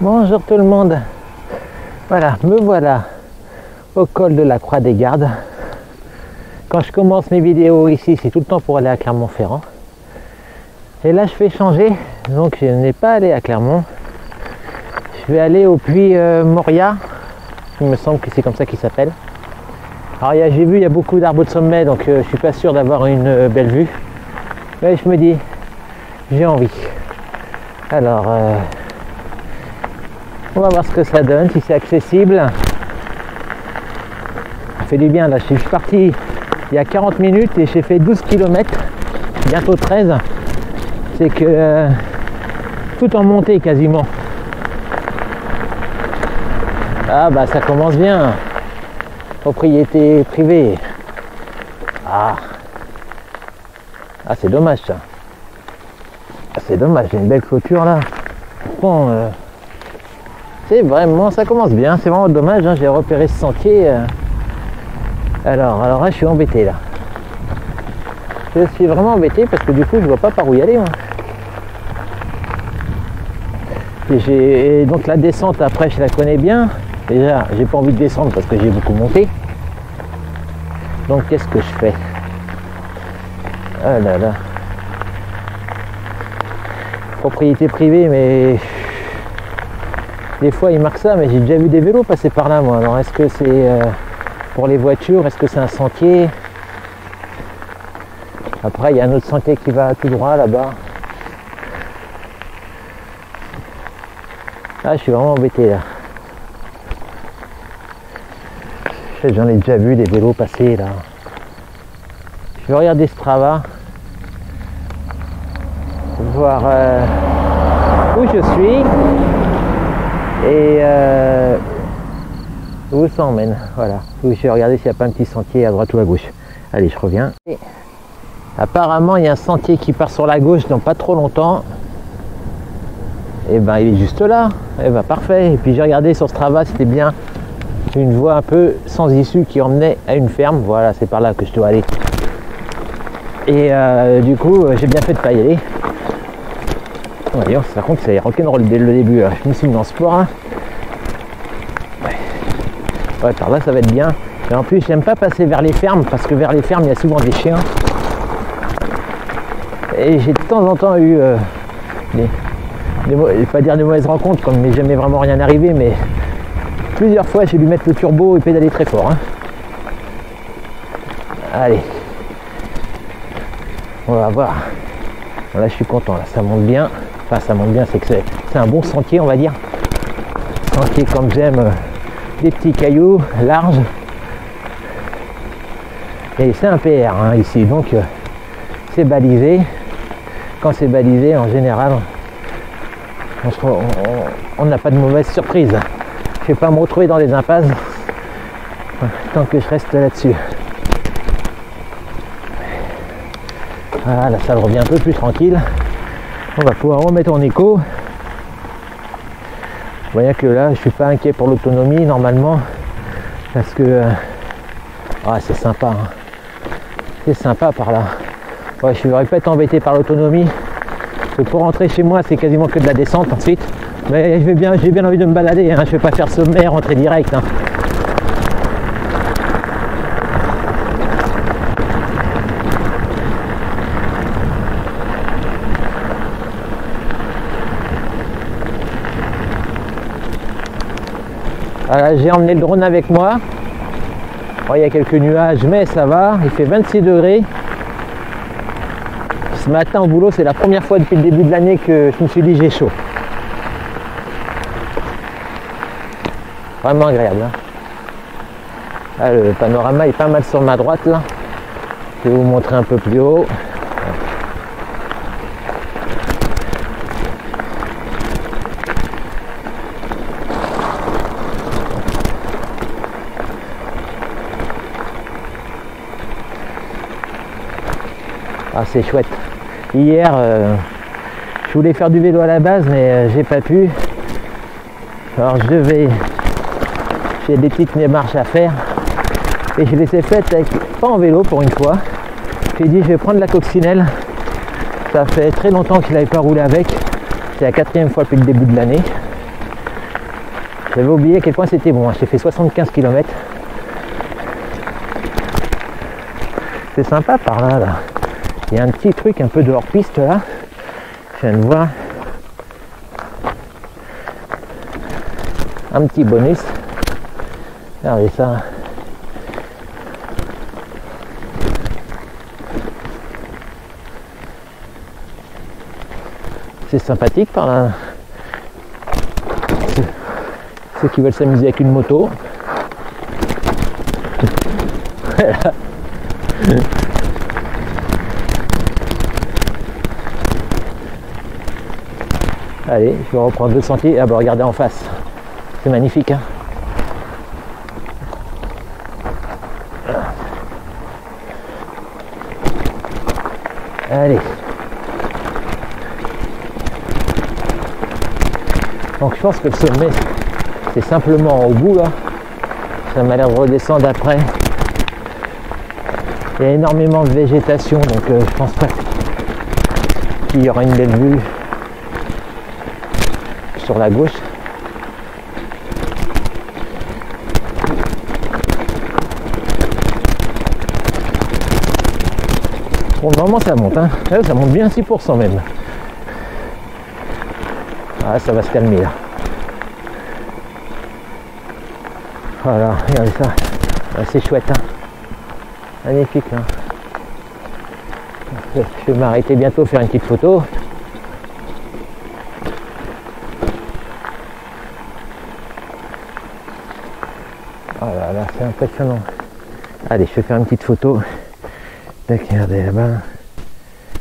Bonjour tout le monde, voilà, me voilà au col de la Croix des Gardes. Quand je commence mes vidéos ici, c'est tout le temps pour aller à Clermont-Ferrand. Et là je vais changer, donc je n'ai pas allé à Clermont. Je vais aller au puits Moria, il me semble que c'est comme ça qu'il s'appelle. Alors j'ai vu, il y a beaucoup d'arbres de sommet, donc je suis pas sûr d'avoir une belle vue. Mais je me dis, j'ai envie. Alors... on va voir ce que ça donne, si c'est accessible. Ça fait du bien là, je suis parti il y a 40 minutes et j'ai fait 12 km, bientôt 13. C'est que tout en montée quasiment. Ah bah ça commence bien. Propriété privée. Ah c'est dommage ça. Ah, c'est dommage, j'ai une belle clôture là. Bon, c'est vraiment, ça commence bien, c'est vraiment dommage, hein, j'ai repéré ce sentier. Alors là je suis embêté là. Je suis vraiment embêté parce que du coup je vois pas par où y aller. Moi. Et donc la descente après je la connais bien. Déjà j'ai pas envie de descendre parce que j'ai beaucoup monté. Donc qu'est-ce que je fais? Ah là là. Propriété privée mais... des fois ils marquent ça, mais j'ai déjà vu des vélos passer par là moi. Alors est-ce que c'est pour les voitures? Est-ce que c'est un sentier? Après il y a un autre sentier qui va tout droit là-bas. Ah je suis vraiment embêté là. J'en ai déjà vu des vélos passer là. Je vais regarder Strava. Voir où je suis. Et où ça emmène, voilà. Je vais regarder s'il n'y a pas un petit sentier à droite ou à gauche. Allez, je reviens. Et apparemment, il y a un sentier qui part sur la gauche dans pas trop longtemps. Et ben, il est juste là. Et ben, parfait. Et puis j'ai regardé sur Strava, c'était bien une voie un peu sans issue qui emmenait à une ferme. Voilà, c'est par là que je dois aller. Et du coup, j'ai bien fait de pas y aller. Voyons, par contre c'est rock'n'roll dès le début, je me suis mis dans le sport. Hein. Ouais, par là ça va être bien. Et en plus j'aime pas passer vers les fermes parce que vers les fermes il y a souvent des chiens. Et j'ai de temps en temps eu je vais pas dire des mauvaises rencontres comme il n'est jamais vraiment rien arrivé, mais plusieurs fois j'ai dû mettre le turbo et pédaler très fort. Hein. Allez, on va voir. Bon, là je suis content, là ça monte bien. Enfin ça monte bien, c'est que c'est un bon sentier on va dire. Sentier comme j'aime, des petits cailloux larges. Et c'est un PR hein, ici, donc c'est balisé. Quand c'est balisé en général, on n'a pas de mauvaise surprise. Je vais pas me retrouver dans des impasses tant que je reste là-dessus. Voilà, ça revient un peu plus tranquille. On va pouvoir remettre en écho. Vous voyez que là, je suis pas inquiet pour l'autonomie normalement, parce que c'est sympa. Hein. C'est sympa par là. Ouais, je ne devrais pas être embêté par l'autonomie. Parce que pour rentrer chez moi, c'est quasiment que de la descente ensuite. Mais j'ai bien envie de me balader. Hein. Je ne vais pas faire sommaire, rentrer direct. Hein. Voilà, j'ai emmené le drone avec moi. Bon, il y a quelques nuages, mais ça va. Il fait 26 degrés. Ce matin au boulot, c'est la première fois depuis le début de l'année que je me suis dit j'ai chaud. Vraiment agréable. Hein. Ah, le panorama est pas mal sur ma droite là. Je vais vous montrer un peu plus haut. Ah, c'est chouette. Hier, je voulais faire du vélo à la base, mais j'ai pas pu. Alors j'ai des petites démarches à faire et je les ai faites pas en vélo pour une fois. J'ai dit je vais prendre la coccinelle. Ça fait très longtemps que je n'avais pas roulé avec. C'est la 4e fois depuis le début de l'année. J'avais oublié à quel point c'était bon. J'ai fait 75 km. C'est sympa par là, là. Il y a un petit truc un peu de hors-piste là. Je viens de voir. Un petit bonus. Regardez ça. C'est sympathique par là. Ceux qui veulent s'amuser avec une moto. Voilà. Allez, je vais reprendre le sentier. Ah bah regardez en face. C'est magnifique, hein. Allez. Donc je pense que le sommet, c'est simplement au bout là. Ça m'a l'air de redescendre après. Il y a énormément de végétation, donc je pense pas qu'il y aura une belle vue sur la gauche. Pour le moment ça monte, hein. Ça monte bien 6% même. Ah, ça va se calmer là. Voilà, regardez ça. Ah, c'est chouette, hein. Magnifique là. Je vais m'arrêter bientôt faire une petite photo. Oh là là, c'est impressionnant. Allez, je vais faire une petite photo. Regardez là-bas.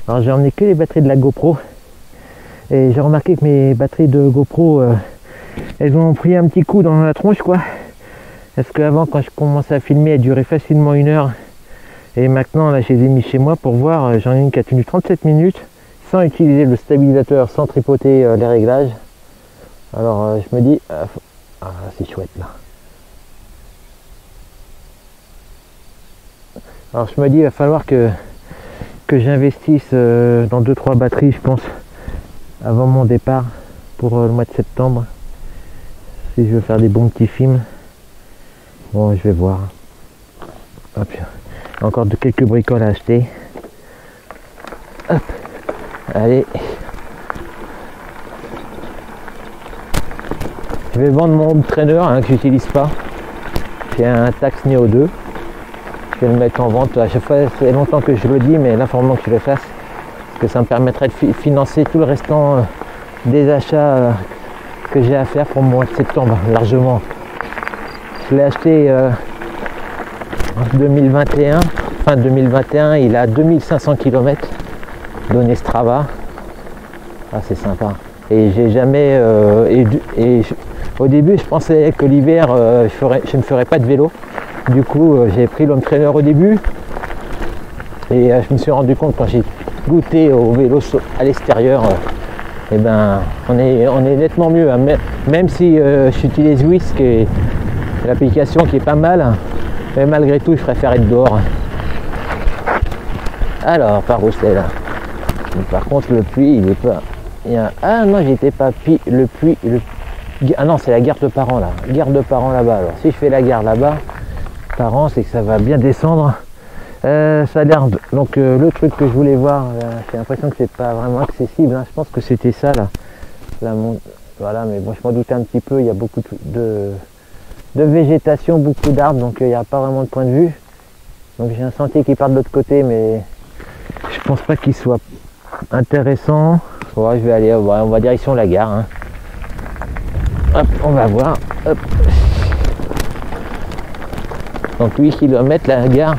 Alors j'ai emmené que les batteries de la GoPro. Et j'ai remarqué que mes batteries de GoPro, elles ont pris un petit coup dans la tronche quoi. Parce qu'avant quand je commençais à filmer, elle durait facilement 1 heure. Et maintenant là je les ai mis chez moi pour voir, j'en ai une qui a tenu 37 minutes sans utiliser le stabilisateur, sans tripoter les réglages. Alors je me dis, ah c'est chouette là. Alors je me dis il va falloir que j'investisse dans 2-3 batteries je pense avant mon départ pour le mois de septembre si je veux faire des bons petits films. Bon je vais voir. Hop. Encore quelques bricoles à acheter. Hop. Allez. Je vais vendre mon home trainer hein, que j'utilise pas. J'ai un Tacx Neo 2. Je vais le mettre en vente. À chaque fois, c'est longtemps que je le dis, mais là, il faut vraiment que je le fasse. Parce que ça me permettrait de financer tout le restant des achats que j'ai à faire pour le mois de septembre, largement. Je l'ai acheté en 2021. Fin 2021, il a 2500 km donné Strava. Ah, c'est sympa. Et j'ai jamais... au début, je pensais que l'hiver, je ne ferais pas de vélo. Du coup, j'ai pris l'home trainer au début et je me suis rendu compte quand j'ai goûté au vélo à l'extérieur, et ben on est nettement mieux. Hein. Même si j'utilise Whisk et l'application qui est pas mal, mais malgré tout, je préfère être dehors. Alors, par où c'est là? Par contre, le puits, il est pas. Ah non, j'étais pas le puits. Ah non, c'est la gare de Parent là. Gare de Parent là-bas. Alors, si je fais la gare là-bas. Parents, c'est que ça va bien descendre. Ça a l'air donc le truc que je voulais voir, j'ai l'impression que c'est pas vraiment accessible. Hein. Je pense que c'était ça là. Voilà, mais bon, je m'en doutais un petit peu. Il y a beaucoup de végétation, beaucoup d'arbres, donc il n'y a pas vraiment de point de vue. Donc j'ai un sentier qui part de l'autre côté, mais je pense pas qu'il soit intéressant. Ouais, je vais aller, on va direction la gare. Hein. Hop, on va voir. Hop. Donc 8 km la gare.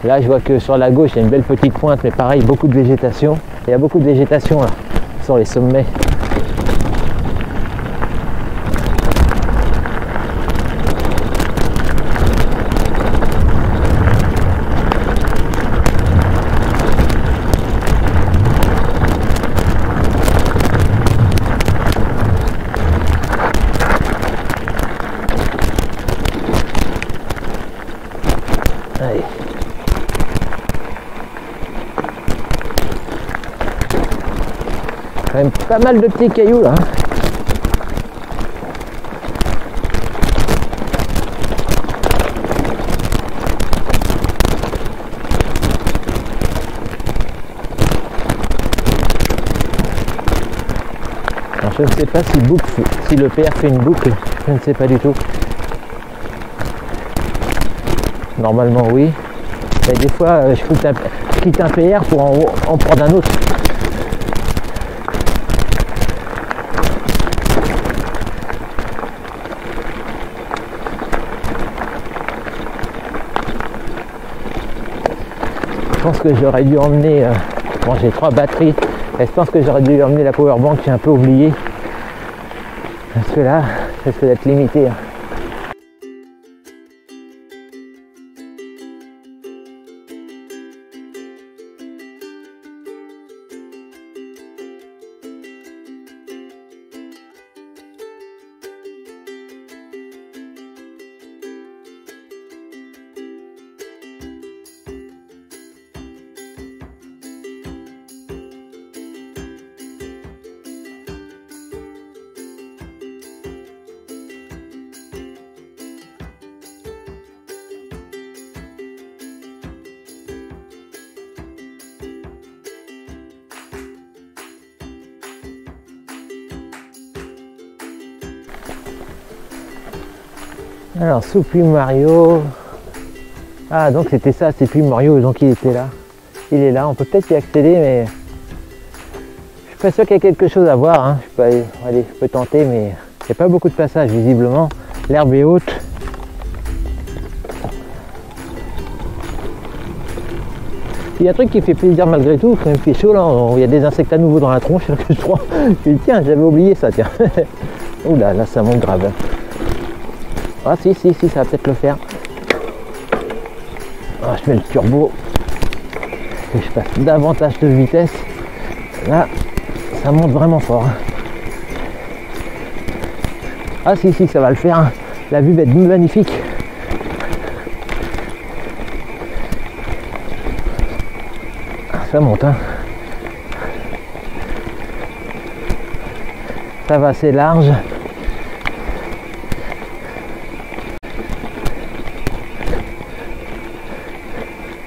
Là je vois que sur la gauche il y a une belle petite pointe, mais pareil, beaucoup de végétation. Il y a beaucoup de végétation là, sur les sommets. Allez. Quand même pas mal de petits cailloux là. Alors je ne sais pas si le PR fait une boucle, je ne sais pas du tout. Normalement oui. Et des fois je quitte un PR pour en prendre un autre. Je pense que j'aurais dû emmener, bon j'ai 3 batteries, et je pense que j'aurais dû emmener la powerbank, j'ai un peu oublié, parce que là, ça risque d'être limité. Hein. Alors, sous Puy Mario. Ah, donc c'était ça, c'est Puy Mario, donc il était là. Il est là, on peut peut-être y accéder, mais je suis pas sûr qu'il y ait quelque chose à voir. Hein. Je peux tenter, mais il n'y a pas beaucoup de passages visiblement. L'herbe est haute. Il y a un truc qui fait plaisir malgré tout, quand même fait chaud là, il y a des insectes à nouveau dans la tronche, je crois. Je dis tiens, j'avais oublié ça, tiens. Oula, là ça monte grave. Ah si, ça va peut-être le faire. Ah, je mets le turbo. Que je fasse davantage de vitesse. Là, ça monte vraiment fort. Ah si, ça va le faire. La vue va être magnifique. Ça monte. Hein. Ça va, c'est large.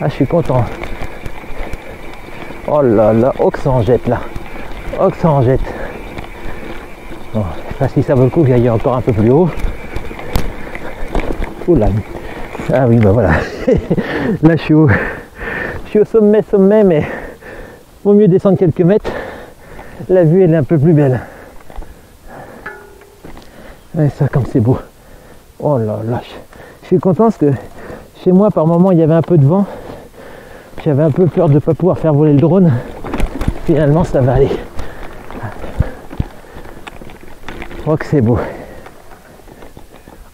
Ah, je suis content. Oh là là, oh que ça en jette là. Oh que ça en jette. Bon, je sais pas si ça vaut le coup que j'aille encore un peu plus haut. Oula. Ah oui, bah voilà. Là, je suis au sommet, mais vaut mieux descendre quelques mètres. La vue, elle est un peu plus belle. Et ça, comme c'est beau. Oh là là. Je suis content parce que chez moi, par moment, il y avait un peu de vent. J'avais un peu peur de ne pas pouvoir faire voler le drone. Finalement, ça va aller. Oh que c'est beau.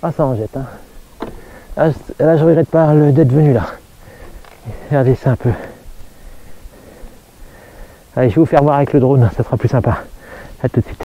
Ah, ça en jette. Hein. Ah, là, je regrette pas d'être venu là. Regardez ça un peu. Allez, je vais vous faire voir avec le drone, ça sera plus sympa. À tout de suite.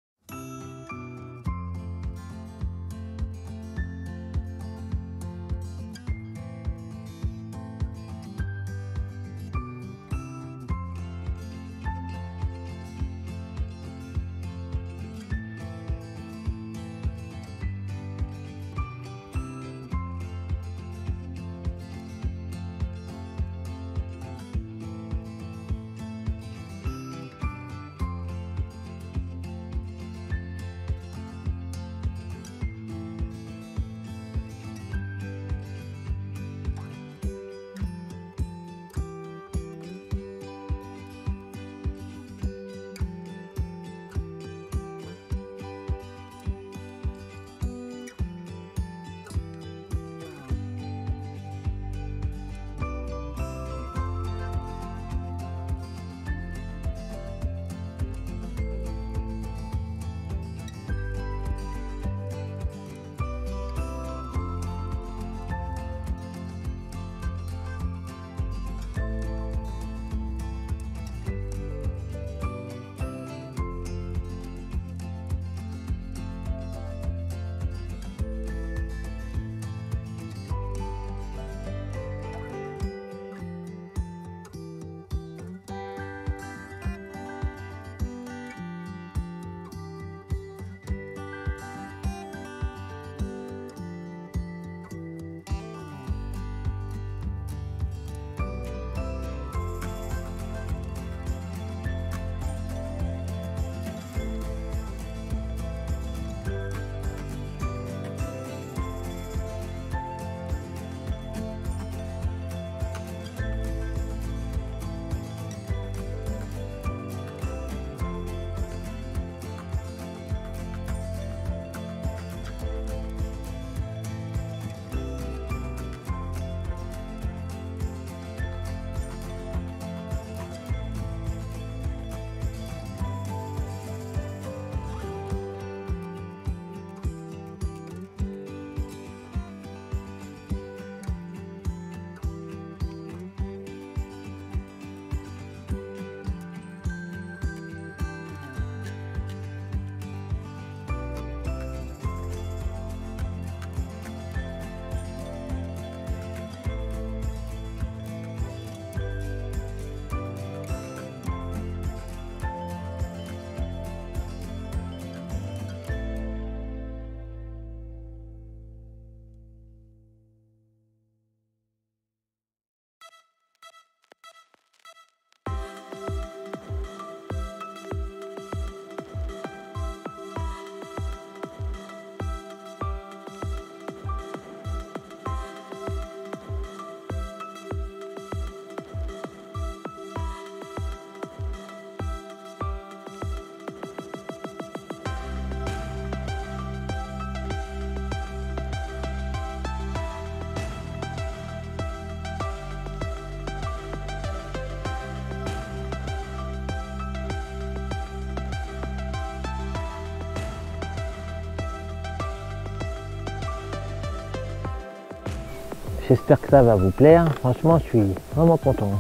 j'espère que ça va vous plaire. Franchement, je suis vraiment content.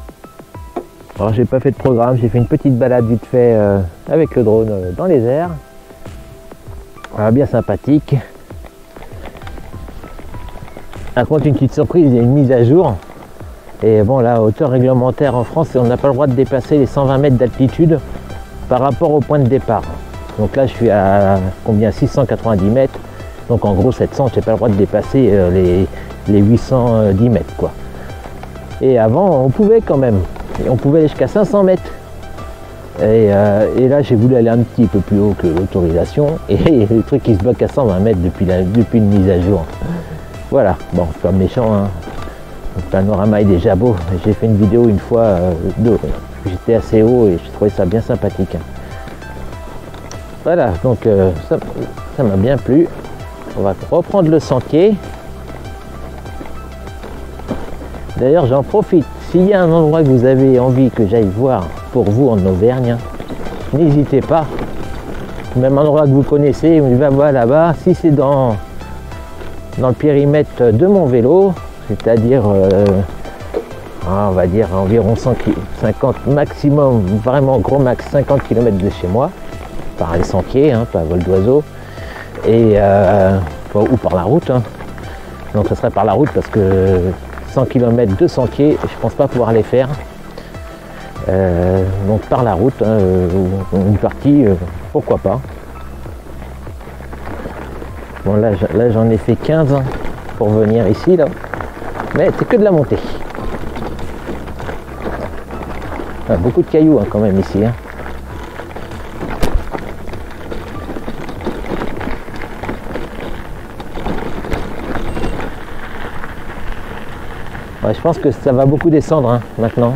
Alors j'ai pas fait de programme, j'ai fait une petite balade vite fait avec le drone dans les airs. Voilà, bien sympathique. Par contre, une petite surprise, il y a une mise à jour. Et bon, la hauteur réglementaire en France, on n'a pas le droit de dépasser les 120 mètres d'altitude par rapport au point de départ. Donc là, je suis à combien, 690 mètres. Donc en gros 700, je n'ai pas le droit de dépasser les 810 mètres quoi. Et avant, on pouvait quand même. Et on pouvait aller jusqu'à 500 mètres. Et là, j'ai voulu aller un petit peu plus haut que l'autorisation. Et le truc qui se bloque à 120 mètres depuis une mise à jour. Voilà, bon, c'est pas méchant, hein. Le panorama est déjà beau. J'ai fait une vidéo une fois, j'étais assez haut et j'ai trouvé ça bien sympathique. Voilà, donc ça m'a bien plu. On va reprendre le sentier. D'ailleurs, j'en profite. S'il y a un endroit que vous avez envie que j'aille voir pour vous en Auvergne, n'hésitez pas. Même un endroit que vous connaissez, on va voir là-bas. Si c'est dans le périmètre de mon vélo, c'est-à-dire on va dire environ 150 maximum, vraiment gros max 50 km de chez moi, par les sentiers, hein, pas à vol d'oiseau, et ou par la route, hein. Donc ce serait par la route parce que 100 km de sentiers, je pense pas pouvoir les faire. Donc par la route, hein, une partie, pourquoi pas. Bon là j'en ai fait 15 pour venir ici là, mais c'est que de la montée. Ah, beaucoup de cailloux hein, quand même ici. Hein. Ouais, je pense que ça va beaucoup descendre hein, maintenant.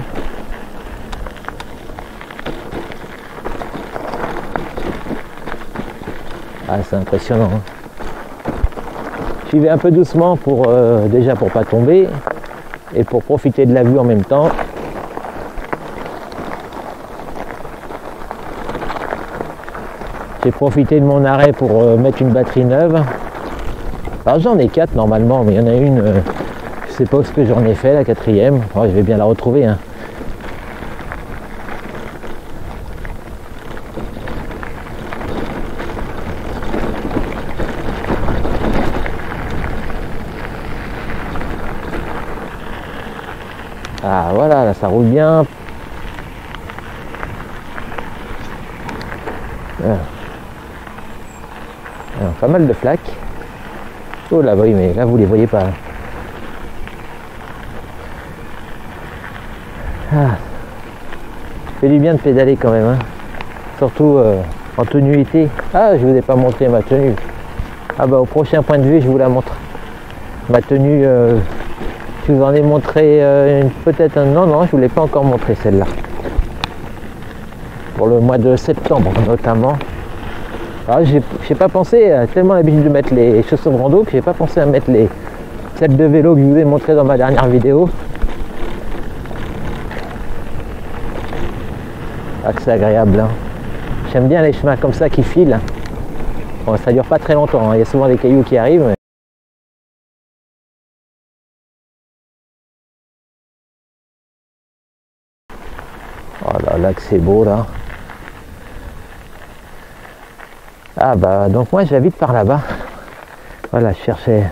Ah, c'est impressionnant. Hein. J'y vais un peu doucement pour déjà pour pas tomber et pour profiter de la vue en même temps. J'ai profité de mon arrêt pour mettre une batterie neuve. Alors j'en ai 4 normalement, mais il y en a une, je sais pas ce que j'en ai fait, la 4e. Oh, je vais bien la retrouver. Hein. Ah voilà, là ça roule bien. Alors, pas mal de flaques. Oh là oui, mais là vous les voyez pas. Ah, fait du bien de pédaler quand même, hein. Surtout en tenue été. Ah, je vous ai pas montré ma tenue. Ah bah au prochain point de vue, je vous la montre. Ma tenue. Je vous en ai montré peut-être un... Non, je vous l'ai pas encore montré celle-là. Pour le mois de septembre notamment. Alors j'ai pas pensé, tellement l'habitude de mettre les chaussures de rando que j'ai pas pensé à mettre celles de vélo que je vous ai montré dans ma dernière vidéo. Ah que c'est agréable. Hein. J'aime bien les chemins comme ça qui filent. Bon, ça dure pas très longtemps, hein. Il y a souvent des cailloux qui arrivent. Oh là que c'est beau là. Ah bah donc moi j'habite par là-bas. Voilà, je cherchais.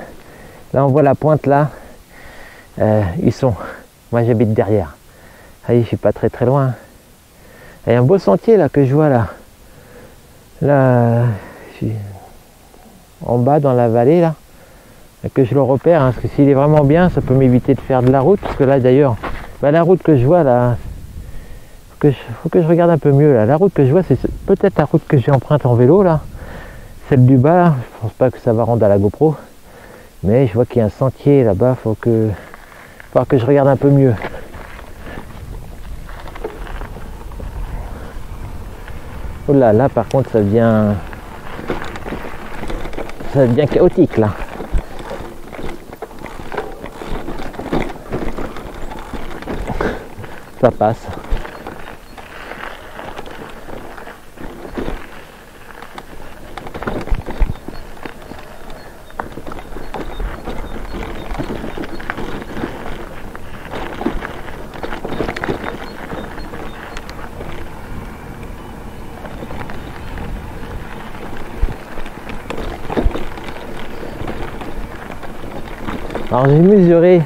Là on voit la pointe là. Ils sont. Moi j'habite derrière. Allez, je suis pas très loin. Il y a un beau sentier là que je vois là. Là, je suis en bas dans la vallée là. Que je le repère, hein, parce que s'il est vraiment bien, ça peut m'éviter de faire de la route. Parce que là d'ailleurs, bah, la route que je vois là. Faut que je regarde un peu mieux là. La route que je vois, c'est peut-être la route que j'ai emprunte en vélo là. Celle du bas, je pense pas que ça va rendre à la GoPro. Mais je vois qu'il y a un sentier là-bas, faut que je regarde un peu mieux. Oh là par contre ça devient chaotique là. Ça passe. Alors j'ai mesuré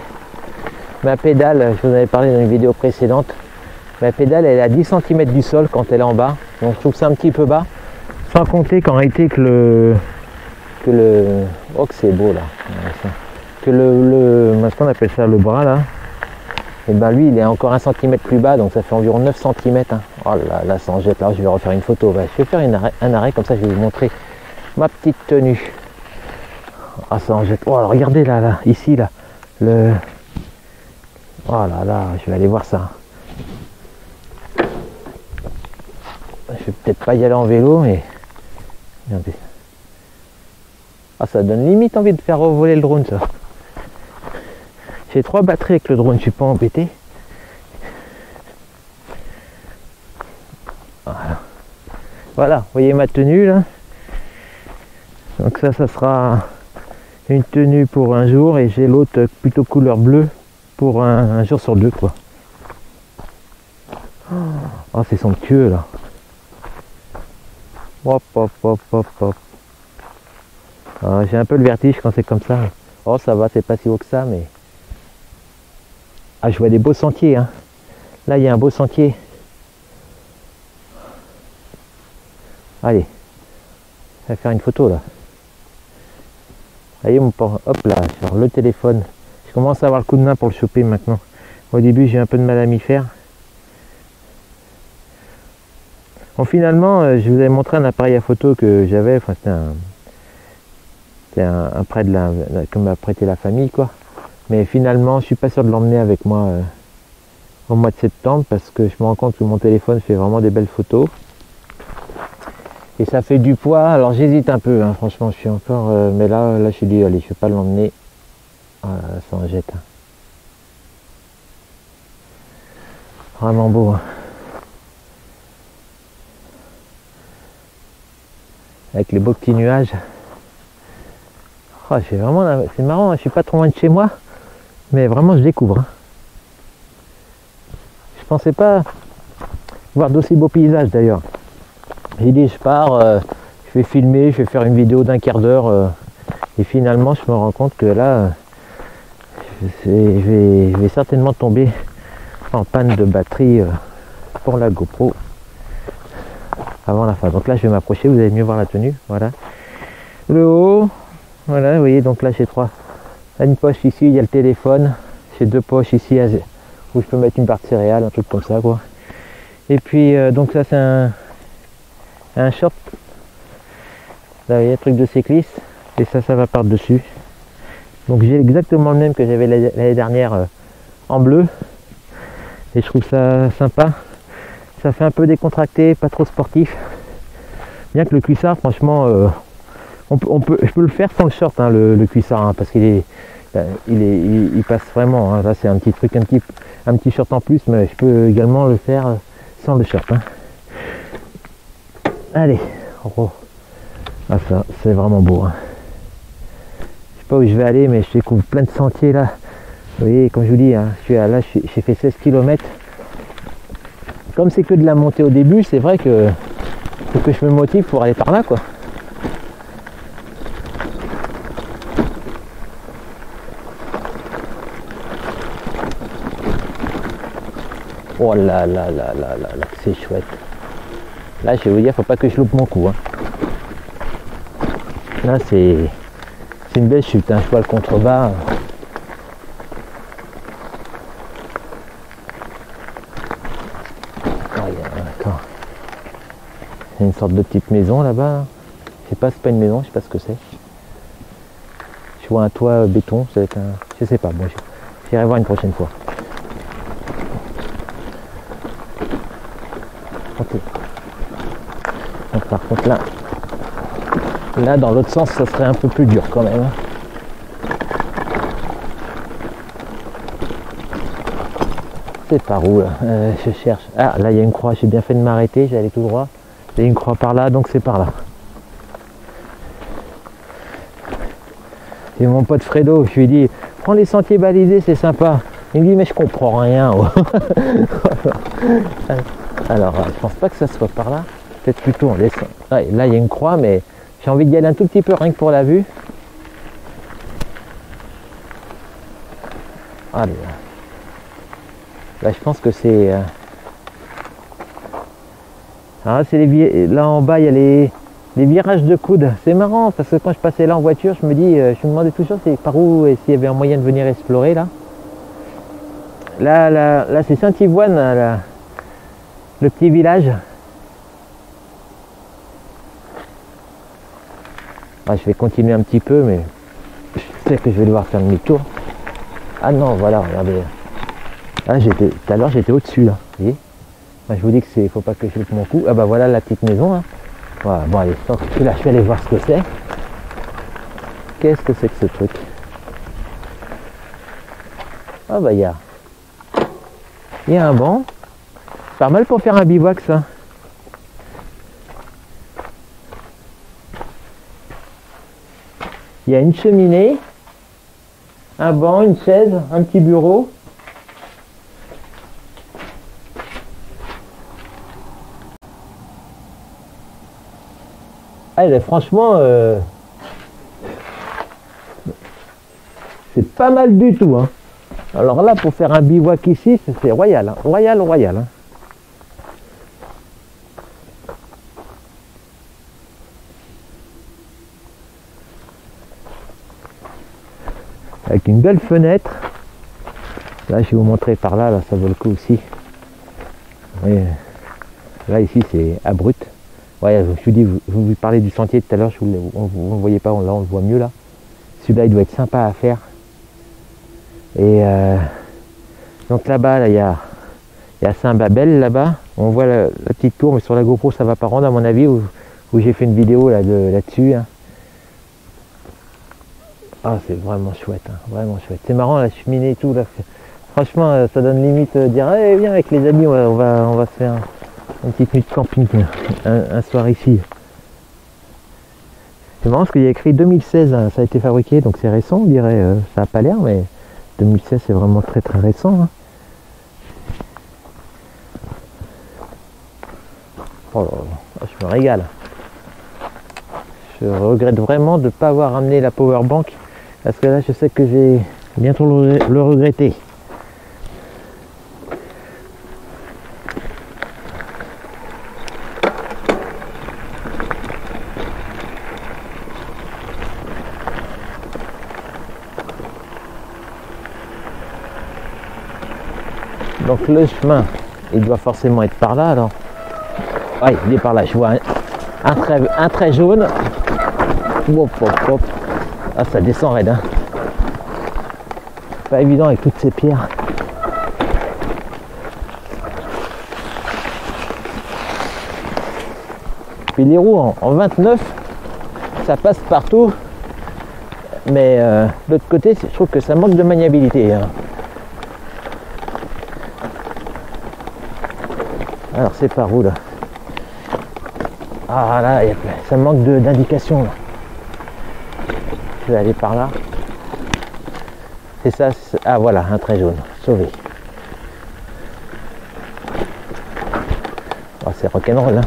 ma pédale, je vous en avais parlé dans une vidéo précédente. Ma pédale elle est à 10 cm du sol quand elle est en bas, donc je trouve ça un petit peu bas. Sans compter qu'en réalité oh que c'est beau là. Que ce qu'on appelle ça, le bras là, et ben lui il est encore 1 cm plus bas, donc ça fait environ 9 cm. Hein. Oh là ça en jette, là je vais refaire une photo. Je vais faire un arrêt comme ça, je vais vous montrer ma petite tenue. Ah ça en jette. Oh regardez là, ici là. Oh là, je vais aller voir ça. Je vais peut-être pas y aller en vélo, mais regardez. Ah ça donne limite envie de faire voler le drone ça. J'ai 3 batteries avec le drone, je suis pas embêté. Voilà, vous voyez ma tenue là. Donc ça sera une tenue pour un jour et j'ai l'autre plutôt couleur bleue pour un jour sur deux quoi. Oh c'est somptueux là. Hop hop hop hop hop. Ah, j'ai un peu le vertige quand c'est comme ça. Oh ça va, c'est pas si haut que ça mais... Ah je vois des beaux sentiers hein. Là il y a un beau sentier. Allez, je vais faire une photo là. Allez mon port, hop là, sur le téléphone. Je commence à avoir le coup de main pour le choper maintenant. Au début j'ai un peu de mal à m'y faire. Bon finalement je vous avais montré un appareil à photo que j'avais, enfin c'était un prêt que m'a prêté la famille quoi. Mais finalement je suis pas sûr de l'emmener avec moi au mois de septembre parce que je me rends compte que mon téléphone fait vraiment des belles photos. Et ça fait du poids, alors j'hésite un peu, hein, franchement je suis encore... mais là je suis dit, allez, je vais pas l'emmener. Voilà, ça en jette. Hein. Vraiment beau. Hein. Avec les beaux petits nuages. Oh, c'est marrant, hein, je suis pas trop loin de chez moi, mais vraiment je découvre. Hein. Je pensais pas voir d'aussi beaux paysages d'ailleurs. J'ai dit je pars, je vais filmer, je vais faire une vidéo d'1 quart d'heure et finalement je me rends compte que là je vais certainement tomber en panne de batterie pour la GoPro avant la fin. Donc là je vais m'approcher, vous allez mieux voir la tenue, voilà. Le haut, voilà, vous voyez, donc là j'ai une poche ici, il y a le téléphone, j'ai 2 poches ici où je peux mettre une barre de céréales, un truc comme ça quoi. Et puis donc ça c'est un short, là vous voyez, truc de cycliste, et ça va par dessus. Donc j'ai exactement le même que j'avais l'année dernière en bleu, et je trouve ça sympa. Ça fait un peu décontracté, pas trop sportif, bien que le cuissard franchement je peux le faire sans le short hein, le cuissard hein, parce qu'il il passe vraiment hein. Là c'est un petit truc, un petit short en plus, mais je peux également le faire sans le short hein. Allez, oh. Ah ça c'est vraiment beau hein. Je sais pas où je vais aller, mais je découvre plein de sentiers là. Vous voyez, comme je vous dis hein, j'ai fait 16 km. Comme c'est que de la montée au début, c'est vrai que faut que je me motive pour aller par là quoi. Oh là là là là là là, c'est chouette. Là je vais vous dire, faut pas que je loupe mon coup hein. Là c'est une belle chute hein. Je vois le contrebas. Il y a une sorte de petite maison là-bas. Je sais pas, c'est pas une maison, je sais pas ce que c'est. Je vois un toit béton, ça va être un... Je sais pas, bon, j'irai voir une prochaine fois. Ok. Donc par contre là dans l'autre sens ça serait un peu plus dur quand même. C'est par où là je cherche. Ah là il y a une croix, j'ai bien fait de m'arrêter, j'allais tout droit. Il y a une croix par là, donc c'est par là. Et mon pote Fredo, je lui ai dit, prends les sentiers balisés, c'est sympa. Il me dit, mais je comprends rien. Alors, je pense pas que ça soit par là. Peut-être plutôt en descend. Ouais, là, il y a une croix, mais j'ai envie d'y aller un tout petit peu, rien que pour la vue. Ah là, là je pense que c'est... Ah, c'est là en bas, il y a les virages de coude. C'est marrant parce que quand je passais là en voiture, je me demandais toujours par où et s'il y avait un moyen de venir explorer là. Là c'est Saint-Ivoine, le petit village. Ah, je vais continuer un petit peu, mais je sais que je vais devoir faire demi-tour. Ah non, voilà, regardez. Ah, tout à l'heure, j'étais au-dessus là. Vous voyez, moi, je vous dis que c'est, faut pas que je loupe mon coup. Ah bah voilà la petite maison. Hein. Voilà, bon allez, donc là, je vais aller voir ce que c'est. Qu'est-ce que c'est que ce truc? Ah bah il y a un banc. Pas mal pour faire un bivouac ça. Il y a une cheminée, un banc, une chaise, un petit bureau. Allez, franchement, c'est pas mal du tout. Hein. Alors là, pour faire un bivouac ici, c'est royal. Hein. Royal, royal. Hein. Avec une belle fenêtre. Là, je vais vous montrer par là, ça vaut le coup aussi. Et là, ici, c'est abrupt. Ouais, je vous dis, vous parlez du sentier tout à l'heure, on ne voyait pas, là, on le voit mieux là. Celui-là, il doit être sympa à faire. Et donc là-bas, il y a Saint-Babel, là-bas. On voit la petite tour, mais sur la GoPro, ça va pas rendre, à mon avis, où j'ai fait une vidéo là-dessus. Hein. Ah, c'est vraiment chouette, hein, vraiment chouette. C'est marrant, la cheminée et tout. Là. Franchement, ça donne limite dire, hey, viens avec les amis, on va se faire une petite nuit de camping, un soir ici. C'est marrant parce qu'il y a écrit 2016, hein, ça a été fabriqué, donc c'est récent, on dirait. Ça n'a pas l'air, mais 2016, c'est vraiment très très récent. Hein. Oh là là, je me régale. Je regrette vraiment de ne pas avoir amené la powerbank, parce que là, je sais que je vais bientôt le regretter. Donc le chemin, il doit forcément être par là alors. Ouais, il est par là, je vois un trait jaune. Hop, hop, hop. Ah, ça descend raide. Hein. Pas évident avec toutes ces pierres. Puis les roues en 29, ça passe partout. Mais de l'autre côté, je trouve que ça manque de maniabilité. Hein. Alors c'est par où là? Ah là, ça manque d'indication. Je vais aller par là. C'est ça. Ah voilà, un trait jaune. Sauvé. Oh, c'est rock'n'roll. Hein.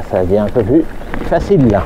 Ça devient un peu plus facile là.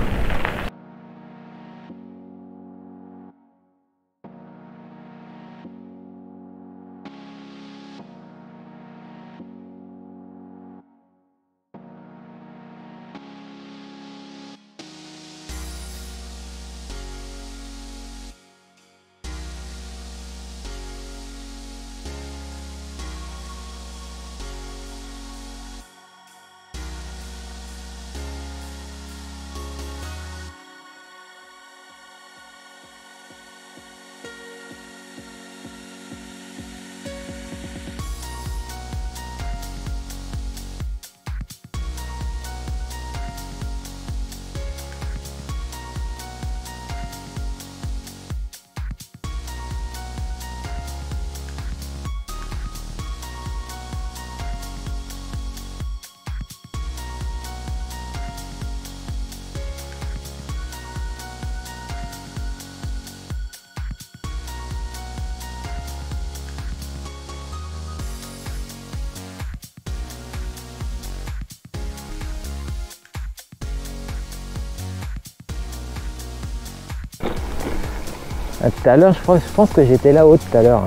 Tout à l'heure, je pense que j'étais là-haut tout à l'heure.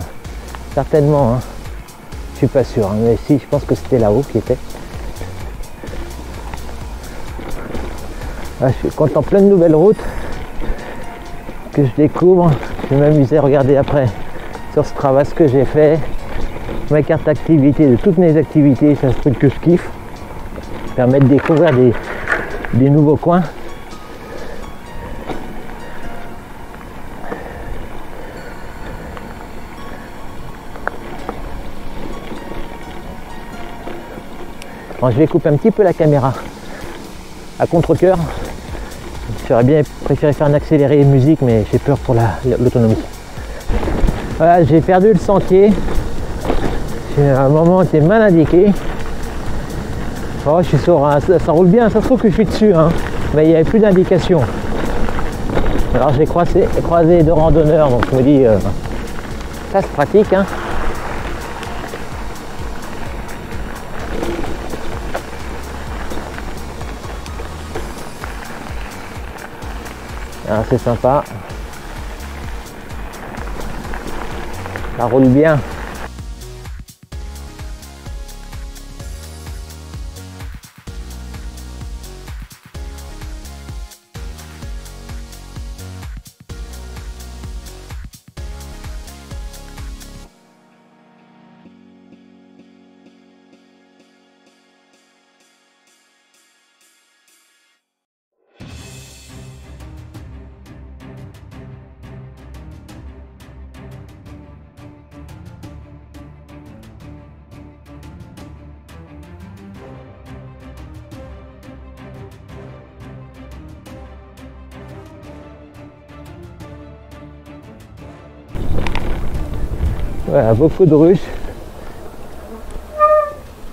Certainement, hein. Je suis pas sûr, hein, mais si, je pense que c'était là-haut qui était. Ah, je suis content, plein de nouvelles routes que je découvre. Je vais m'amuser à regarder après sur Strava ce que j'ai fait, ma carte d'activité de toutes mes activités, c'est un truc que je kiffe. Permet de découvrir des nouveaux coins. Bon, je vais couper un petit peu la caméra à contre-cœur. J'aurais bien préféré faire un accéléré musique, mais j'ai peur pour l'autonomie. Voilà, j'ai perdu le sentier. J'ai un moment été mal indiqué. Oh, je suis sur ça roule bien, ça se trouve que je suis dessus, hein, mais il n'y avait plus d'indication. Alors j'ai croisé deux randonneurs, donc je me dis ça se pratique, hein. Alors c'est sympa. Ça roule bien. Voilà, beaucoup de ruches.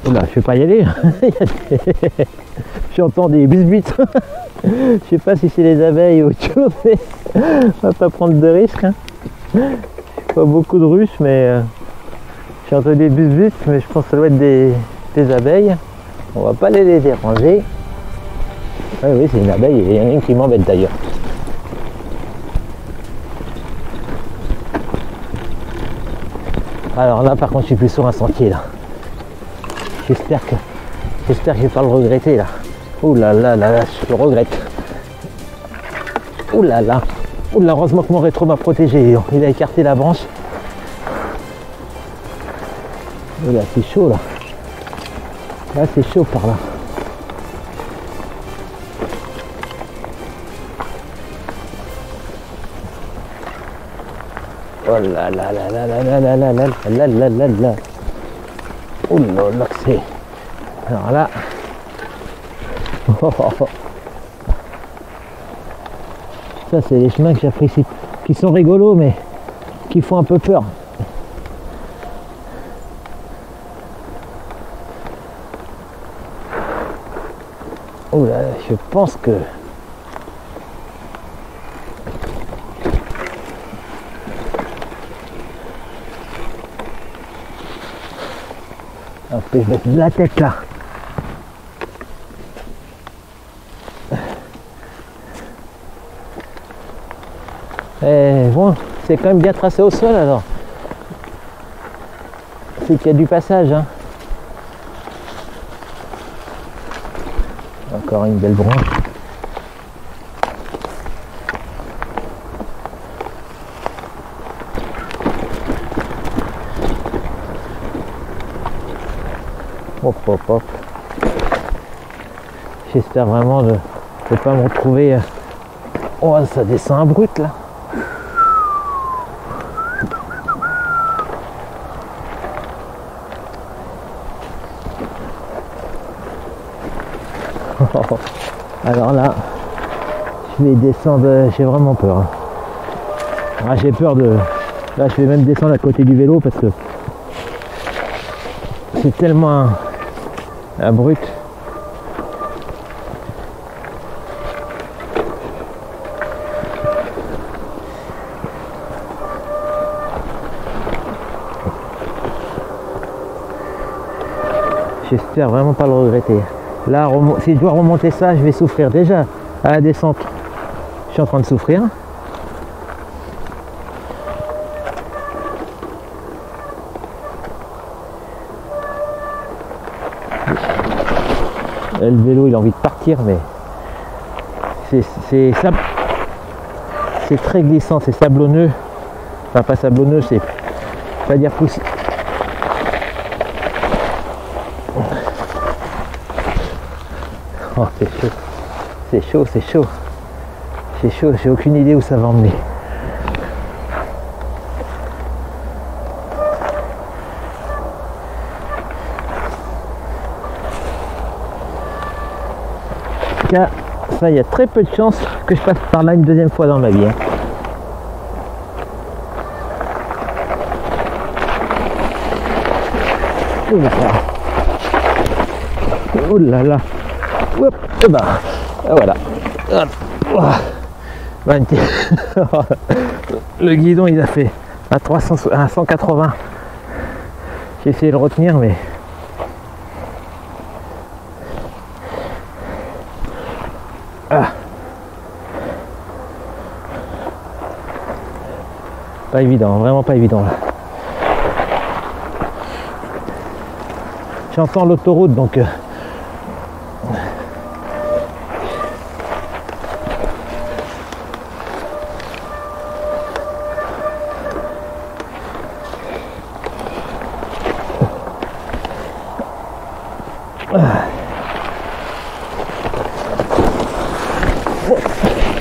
Oula, je vais pas y aller. J'entends des bisbits. Je sais pas si c'est les abeilles ou autre chose, mais on va pas prendre de risques, hein. Pas beaucoup de ruches, mais j'ai entendu des bisbits, mais je pense que ça doit être des abeilles. On va pas les déranger. Ah oui, c'est une abeille, et il y en a une qui m'embête d'ailleurs. Alors là par contre je suis plus sur un sentier là. J'espère que je vais pas le regretter là. Ouh là là là là, je le regrette. Ouh là là. Ouh là, heureusement que mon rétro m'a protégé. Il a écarté la branche. Ouh là, c'est chaud là. Là c'est chaud par là. Oh là là là là là là là là là là là là là. Oh là là que c'est. Alors là. Ça c'est les chemins que j'apprécie. Qui sont rigolos mais qui font un peu peur. Oh là, je pense que. Je vais mettre la tête là. Et bon, c'est quand même bien tracé au sol alors. C'est qu'il y a du passage, hein. Encore une belle branche. Hop hop hop. J'espère vraiment de ne pas me retrouver. Oh, ça descend brut là. Alors là, je vais descendre, j'ai vraiment peur, hein. Ah, j'ai peur de... Là, je vais même descendre à côté du vélo parce que c'est tellement abrupt. J'espère vraiment pas le regretter. Là, si je dois remonter ça, je vais souffrir déjà à la descente. Je suis en train de souffrir. Le vélo il a envie de partir, mais c'est très glissant, c'est sablonneux. Enfin pas sablonneux, c'est pas dire poussif. Oh c'est chaud, c'est chaud, c'est chaud. C'est chaud, j'ai aucune idée où ça va emmener. Ça, il y a très peu de chances que je passe par là une deuxième fois dans ma vie. Hein. Oh là là. Hop, et bah, voilà. Le guidon il a fait à 180. J'ai essayé de le retenir, mais pas évident, vraiment pas évident là. J'entends l'autoroute donc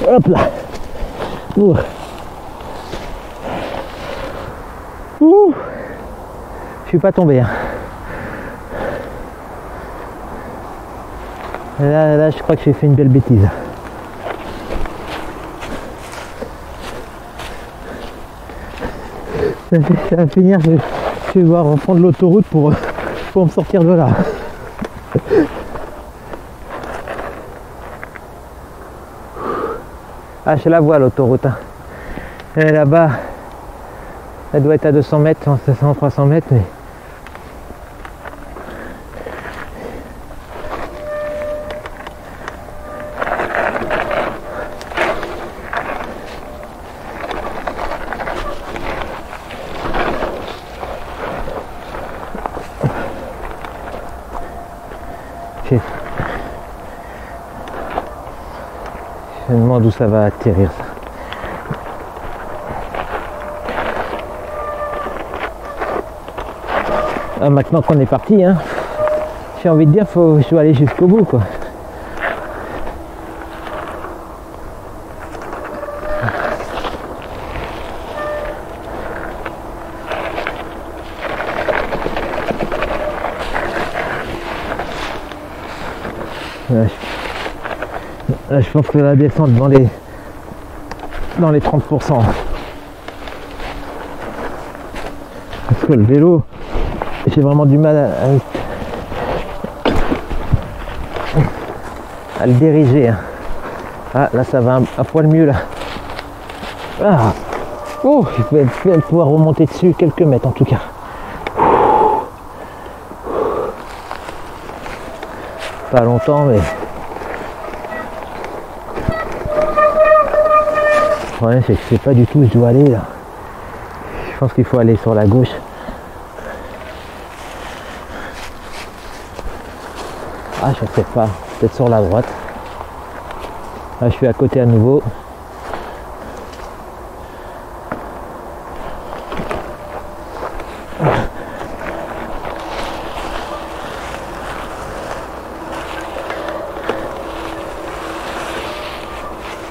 hop là. Ouh. Ouh. Je suis pas tombé hein. Là, je crois que j'ai fait une belle bêtise. Ça va finir, je vais devoir reprendre l'autoroute pour me sortir de là. Ah, je la vois l'autoroute. Hein. Elle est là-bas. Elle doit être à 200 mètres, 100, 300 mètres, mais... Je me demande où ça va atterrir ça. Ah, maintenant qu'on est parti, hein, j'ai envie de dire je dois aller jusqu'au bout quoi. Là, je pense que la descente dans les 30%. Parce que le vélo, j'ai vraiment du mal à le diriger. Hein. Ah, là ça va un poil mieux là. Ah. Oh, je vais pouvoir remonter dessus quelques mètres en tout cas. Pas longtemps mais... Ouais, je sais pas du tout où je dois aller là. Je pense qu'il faut aller sur la gauche. Ah, je sais pas. Peut-être sur la droite. Là, je suis à côté à nouveau.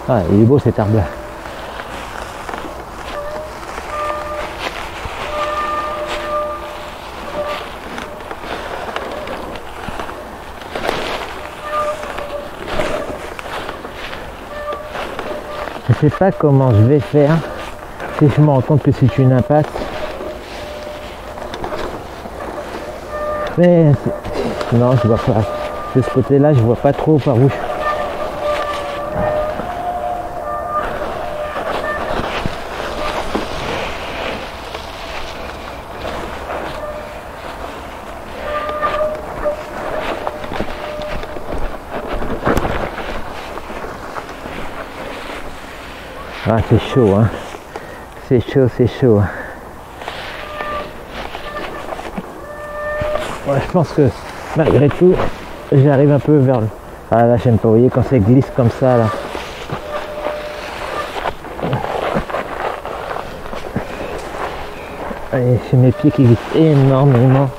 Ah, il est beau cet arbre là. Je sais pas comment je vais faire si je me rends compte que c'est une impasse. Mais non, je vois pas. De ce côté-là, je vois pas trop par où. Ah, c'est chaud, hein. C'est chaud, c'est chaud. Ouais, je pense que malgré tout, j'arrive un peu vers le... Ah là j'aime pas, vous voyez quand ça glisse comme ça là. Et c'est mes pieds qui glissent énormément.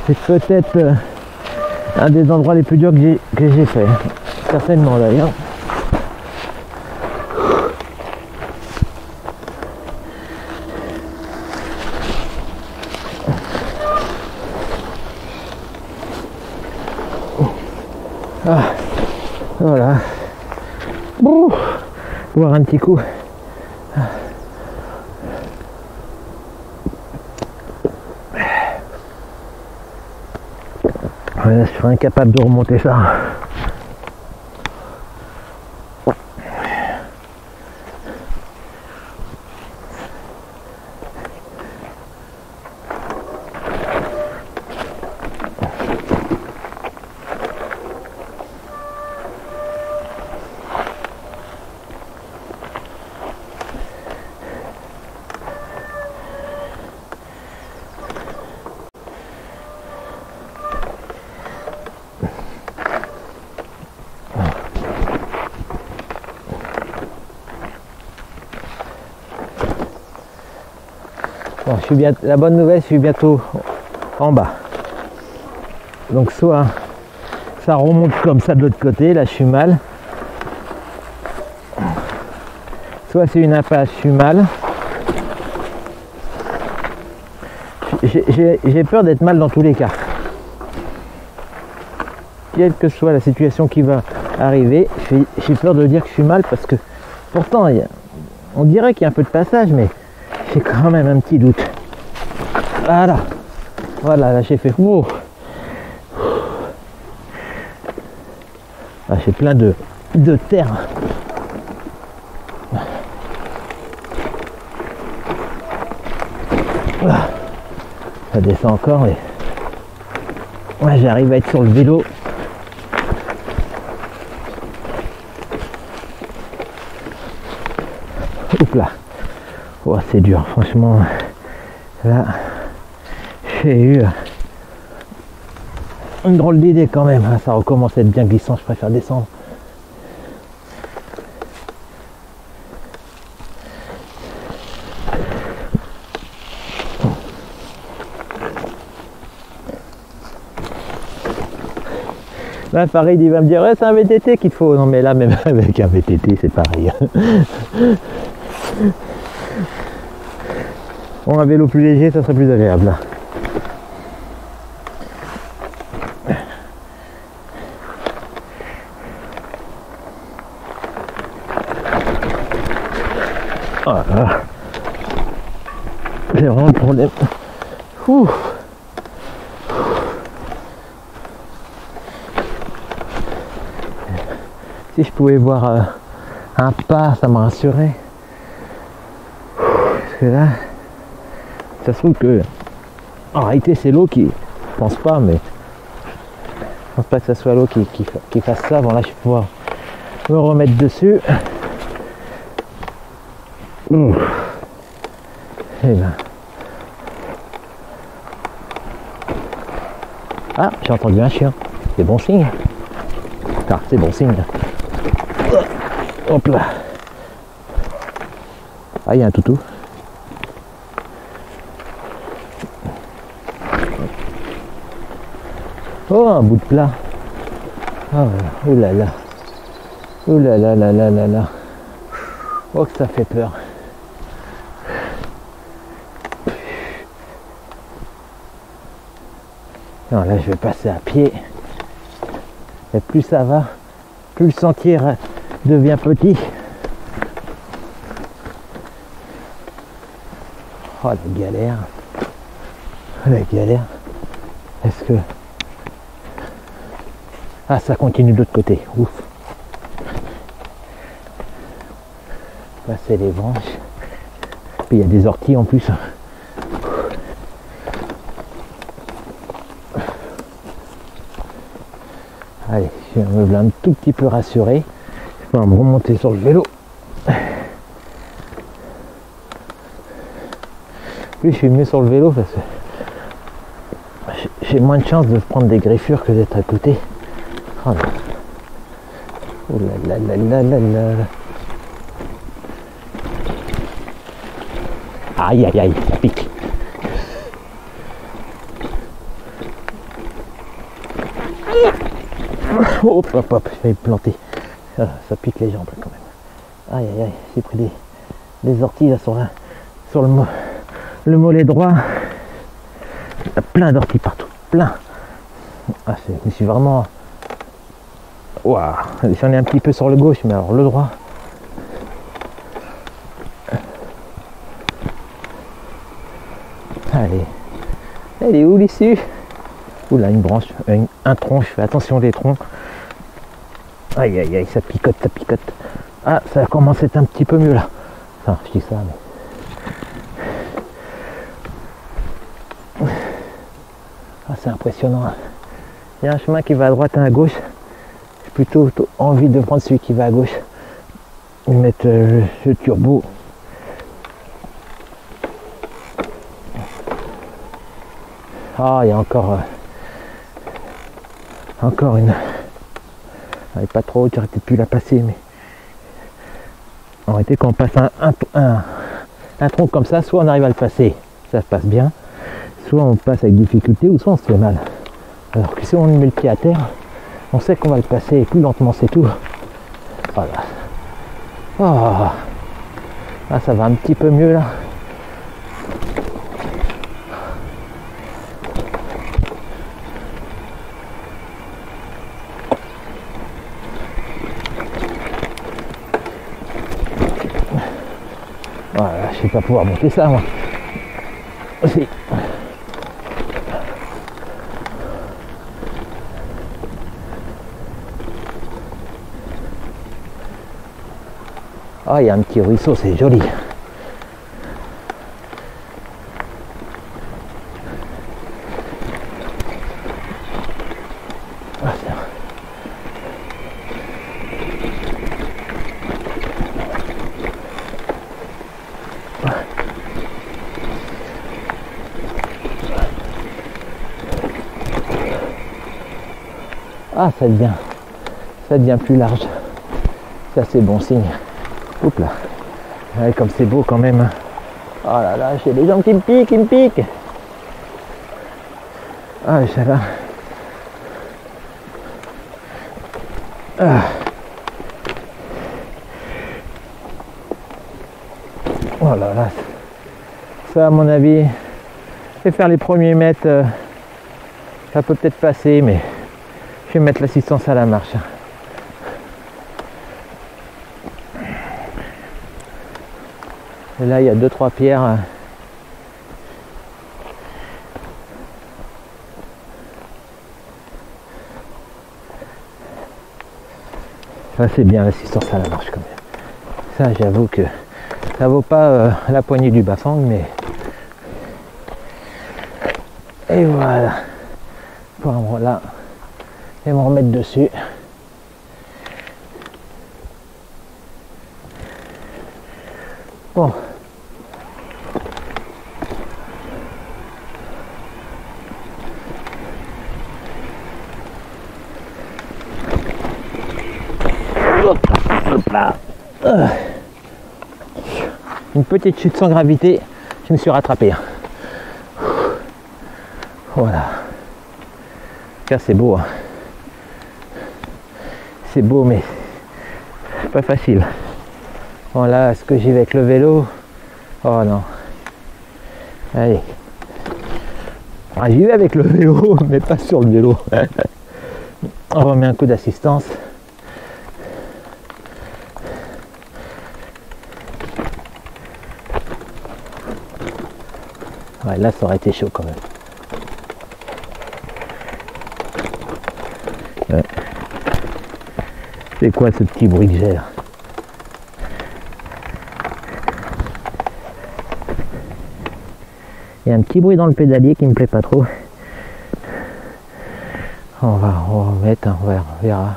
C'est peut-être un des endroits les plus durs que j'ai fait. Certainement d'ailleurs. Ah, voilà. Ouh, boire un petit coup. Ouais, je serais incapable de remonter ça. Bon, la bonne nouvelle, je suis bientôt en bas. Donc soit ça remonte comme ça de l'autre côté, là je suis mal. Soit c'est une impasse, je suis mal. J'ai peur d'être mal dans tous les cas. Quelle que soit la situation qui va arriver, j'ai peur de dire que je suis mal parce que pourtant on dirait qu'il y a un peu de passage, mais j'ai quand même un petit doute. Voilà, là j'ai fait wow. Là j'ai plein de terre. Là, ça descend encore et ouais, j'arrive à être sur le vélo. Oups là. Oh, c'est dur, franchement. Là, j'ai eu une drôle d'idée quand même. Ça recommence à être bien glissant, je préfère descendre. Là, pareil, il va me dire, ouais, c'est un VTT qu'il te faut. Non, mais là, même avec un VTT, c'est pareil. Bon, un vélo plus léger, ça serait plus agréable. Voilà. C'est vraiment le problème. Ouh. Si je pouvais voir un pas, ça me rassurait. Parce que là, ça se trouve que en réalité c'est l'eau qui, je pense pas, mais je pense pas que ça soit l'eau qui fasse ça. Bon là je vais pouvoir me remettre dessus. Et là. Ah, j'ai entendu un chien. C'est bon signe. Ah, c'est bon signe. Hop là. Ah, il y a un toutou. Oh, un bout de plat. Ah, oh là là. Oh là là là là là là. Oh, que ça fait peur. Non, là, je vais passer à pied. Et plus ça va, plus le sentier devient petit. Oh, la galère. Oh, la galère. Est-ce que... Ah, ça continue de l'autre côté. Ouf. Passer les branches. Puis il y a des orties en plus. Allez, je me veux un tout petit peu rassuré. Je vais me remonter sur le vélo. Plus je suis mieux sur le vélo parce que j'ai moins de chance de prendre des griffures que d'être à côté. Oh là. Oh là là là là là là. Aïe aïe aïe, ça pique. Hop hop hop, je vais me planter. Ah, ça pique les jambes quand même. Aïe aïe aïe, j'ai pris des orties là sur le mollet droit. Il y a plein d'orties partout, plein. Ah, je suis vraiment... Waouh, j'en ai un petit peu sur le gauche, mais alors le droit... Allez, elle est où l'issue? Oula, une branche, un tronc, je fais attention des troncs. Aïe aïe aïe, ça picote, ça picote. Ah, ça commence à être un petit peu mieux là. Enfin, je dis ça, mais... Ah, c'est impressionnant. Il y a un chemin qui va à droite et à gauche. J'ai plutôt envie de prendre celui qui va à gauche. Et mettre le turbo. Ah, il y a encore une... Elle n'est pas trop haute, j'aurais peut-être pu la passer, mais... En réalité, quand on passe un tronc comme ça, soit on arrive à le passer, ça se passe bien, soit on passe avec difficulté, ou soit on se fait mal. Alors que si on met le pied à terre, on sait qu'on va le passer, et plus lentement c'est tout. Voilà. Oh. Ah, ça va un petit peu mieux là. Voilà, je vais pas pouvoir monter ça moi. Aussi. Ah, il y a un petit ruisseau, c'est joli. Ah, ah, ça devient plus large. Ça, c'est bon signe. Oups là. Ouais, comme c'est beau quand même. Oh là là, j'ai les jambes qui me piquent, Ah, ça va. Ah. Oh là là. Ça, à mon avis, je vais faire les premiers mètres. Ça peut peut-être passer, mais je vais mettre l'assistance à la marche. Et là, il y a 2-3 pierres. Ça, c'est bien l'assistance à la marche quand même. Ça, j'avoue que ça vaut pas la poignée du Bafang, mais... Et voilà. Pour là. Et me remettre dessus. Bon. Hop là. Une petite chute sans gravité, je me suis rattrapé. Voilà. Là, c'est beau. Hein. C'est beau, mais pas facile. Voilà, est-ce que j'y vais avec le vélo? Oh non. Allez. Ah, j'y vais avec le vélo, mais pas sur le vélo. On remet un coup d'assistance. Ouais, là, ça aurait été chaud quand même. Ouais. C'est quoi ce petit bruit que j'ai là? Il y a un petit bruit dans le pédalier qui me plaît pas trop. On va mettre, on verra.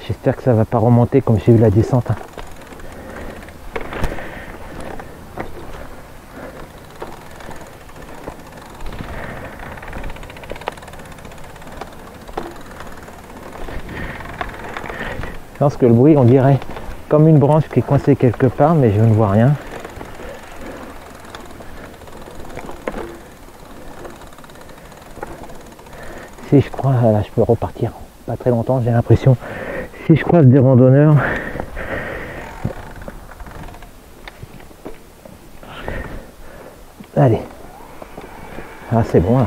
J'espère que ça va pas remonter comme j'ai eu la descente. Je pense que le bruit, on dirait comme une branche qui est coincée quelque part, mais je ne vois rien. Si je crois, là je peux repartir pas très longtemps, j'ai l'impression. Si je croise des randonneurs, allez, ah c'est bon là.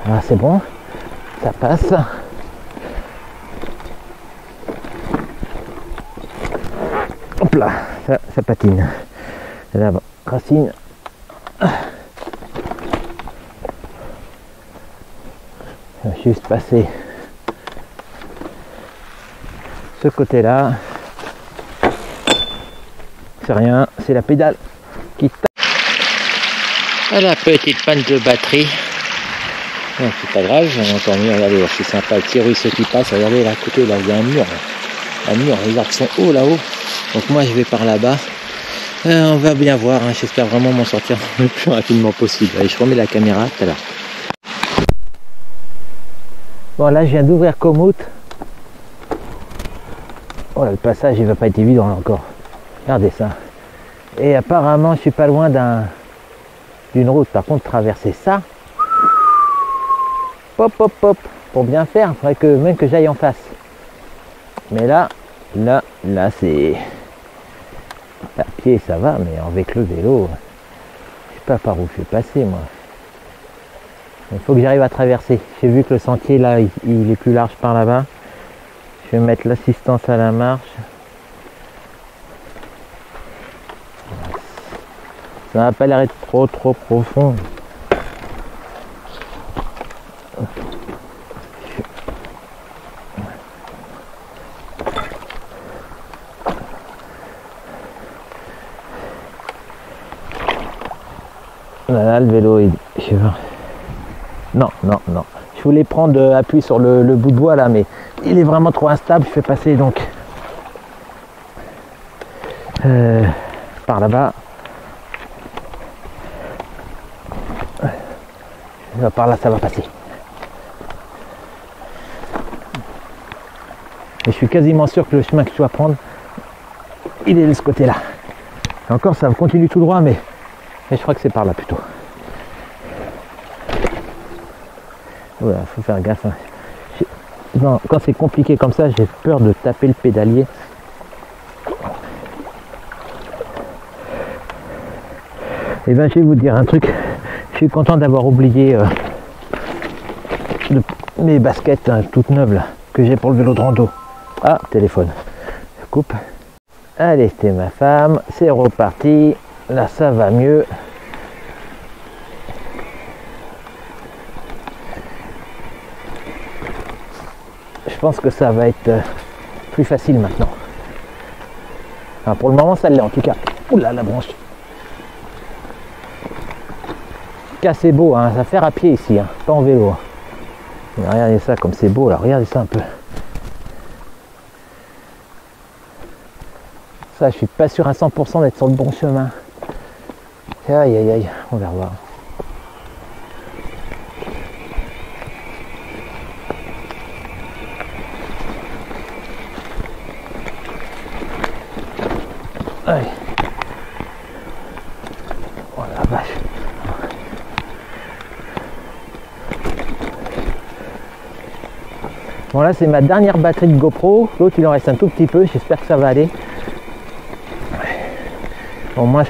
Ah c'est bon, ça passe. Hop là, ça patine. La racine. Je vais juste passer ce côté là. C'est rien, c'est la pédale qui tape. Voilà, petite panne de batterie. Non, c'est pas grave, j'en ai encore mieux. Regardez, c'est sympa, le petit ruisseau qui passe. Regardez là à côté, là, il y a un mur. Un mur, les arbres sont hauts là-haut. Donc moi je vais par là-bas. On va bien voir, hein. J'espère vraiment m'en sortir le plus rapidement possible. Allez, je remets la caméra tout à l'heure. Bon là je viens d'ouvrir Komoot. Oh là, le passage il va pas être évident là encore. Regardez ça. Et apparemment je suis pas loin d'une route. Par contre traverser ça. Pop pop pop. Pour bien faire, il faudrait que même que j'aille en face. Mais là c'est. À pied ça va, mais avec le vélo, je sais pas par où je vais passer moi. Il faut que j'arrive à traverser. J'ai vu que le sentier là il est plus large par là-bas. Je vais mettre l'assistance à la marche. Ça n'a pas l'air d'être trop profond. Là, le vélo, je sais pas. Non. Je voulais prendre appui sur le bout de bois là, mais il est vraiment trop instable. Je fais passer donc par là-bas. Par là, ça va passer. Et je suis quasiment sûr que le chemin que je dois prendre, il est de ce côté-là. Et encore, ça continue tout droit, mais je crois que c'est par là plutôt. Voilà, faut faire gaffe. Hein. Non, quand c'est compliqué comme ça, j'ai peur de taper le pédalier. Et ben, je vais vous dire un truc. Je suis content d'avoir oublié mes baskets toutes neuves là, que j'ai pour le vélo de rando. Ah, téléphone. Je coupe. Allez, c'était ma femme. C'est reparti. Là, ça va mieux. Je pense que ça va être plus facile maintenant. Enfin, pour le moment, ça l'est en tout cas. Oula, la branche. C'est beau, hein, ça fait à pied ici, hein, pas en vélo. Mais regardez ça comme c'est beau là, regardez ça un peu. Ça, je suis pas sûr à 100% d'être sur le bon chemin. Aïe aïe aïe, on va voir. Aïe. Oh la vache. Bon là c'est ma dernière batterie de GoPro, l'autre il en reste un tout petit peu, j'espère que ça va aller. Bon moi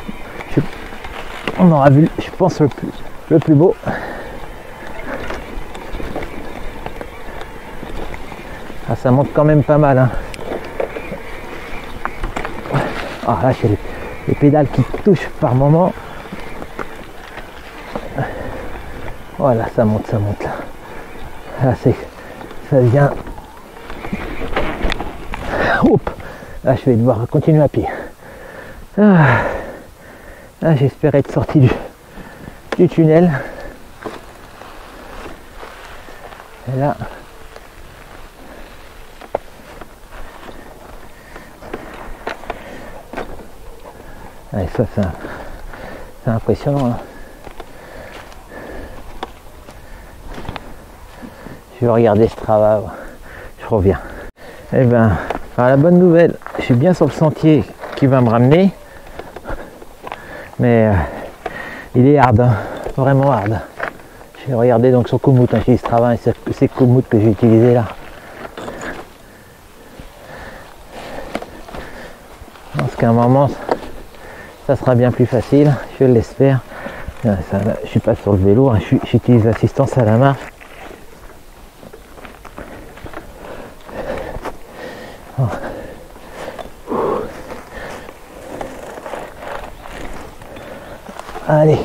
on aura vu je pense le plus beau. Ah, ça monte quand même pas mal hein. Ah là j'ai les pédales qui touchent par moment. Voilà, ça monte là. Là ça vient. Hop, là je vais devoir continuer à pied. Ah, là j'espère être sorti du tunnel. Et là, allez, ça c'est impressionnant. Hein. Je vais regarder Strava, je reviens. Eh ben, alors la bonne nouvelle, je suis bien sur le sentier qui va me ramener, mais il est hard, hein, vraiment hard. Je vais regarder donc sur Komoot, hein, j'ai Strava, c'est Komoot que j'ai utilisé là. Parce qu'à un moment, ça sera bien plus facile, je l'espère. Je suis pas sur le vélo, hein, j'utilise l'assistance à la marche. Oh. Allez,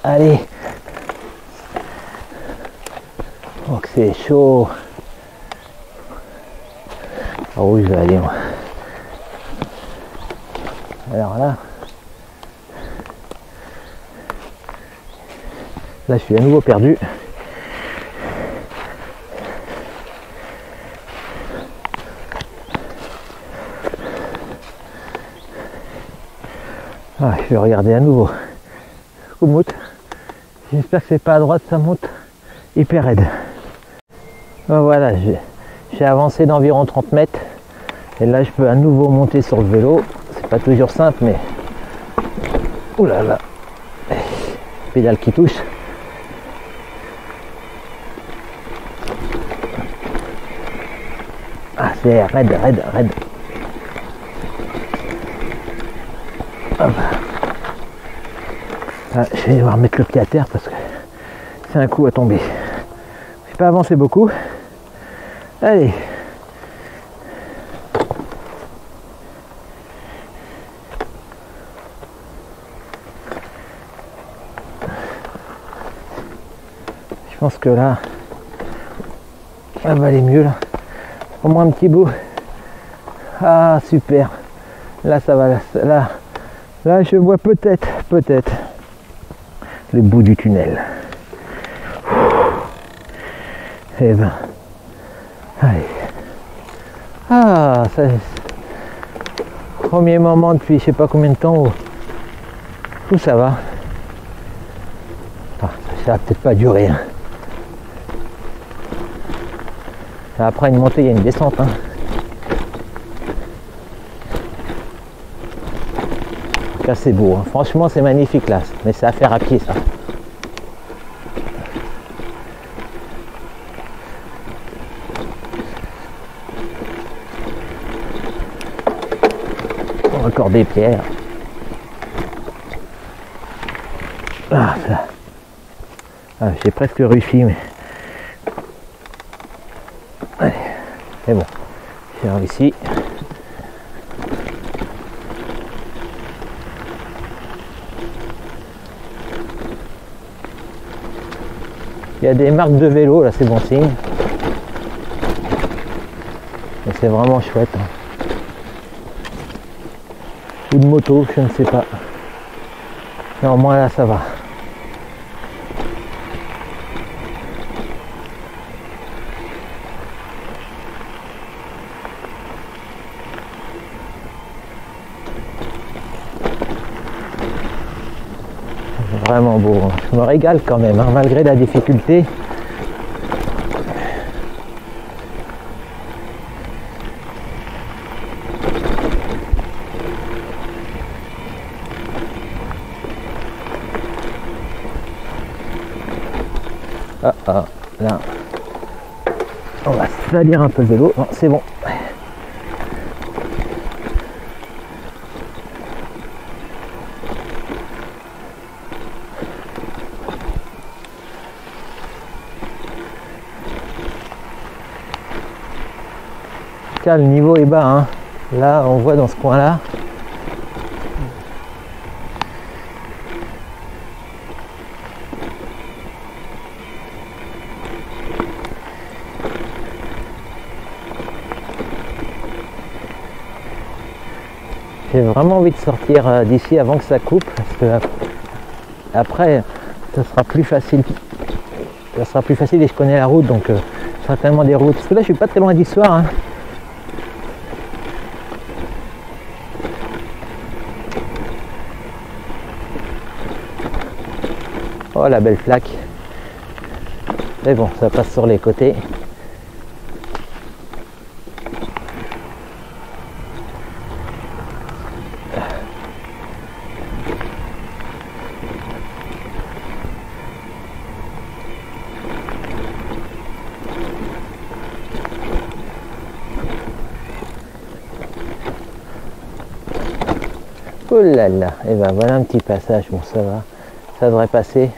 allez. Oh que c'est chaud. Oh oui, je vais aller moi. Alors là, je suis à nouveau perdu. Ah, je vais regarder à nouveau. Komoot. J'espère que c'est pas à droite, ça monte hyper raide. Oh, voilà, j'ai avancé d'environ 30 mètres. Et là, je peux à nouveau monter sur le vélo. C'est pas toujours simple, mais... Ouh là là. Pédale qui touche. Ah, c'est raide, raide, raide. Hop. Ah, je vais devoir mettre le pied à terre parce que c'est un coup à tomber. Je vais pas avancer beaucoup. Allez. Je pense que là, ça va aller mieux là. Au moins un petit bout. Ah super. Là ça va. Là je vois peut-être le bout du tunnel. Et ben. Allez. Ah, premier moment depuis je sais pas combien de temps où ça va. Ah, ça va peut-être pas durer. Hein. Après une montée, il y a une descente. Hein. Là c'est beau. Hein. Franchement c'est magnifique là. Mais c'est à faire à pied ça. Encore des pierres. Ah, ah, j'ai presque réussi, mais... Allez, c'est bon. J'ai réussi. Il y a des marques de vélo, là c'est bon signe. Et c'est vraiment chouette. Hein. Ou de moto, je ne sais pas. Non, moi là ça va. Vraiment beau. Hein. Je me régale quand même, hein, malgré la difficulté. Ah, là, on va salir un peu le vélo. Non, c'est bon. Le niveau est bas, hein. Là on voit dans ce coin là j'ai vraiment envie de sortir d'ici avant que ça coupe, parce que après ça sera plus facile. Ça sera plus facile et je connais la route, donc certainement des routes. Parce que là je suis pas très loin d'Issoire. Hein. Oh la belle flaque. Mais bon, ça passe sur les côtés. Oh là là, et ben voilà un petit passage, bon ça va, ça devrait passer.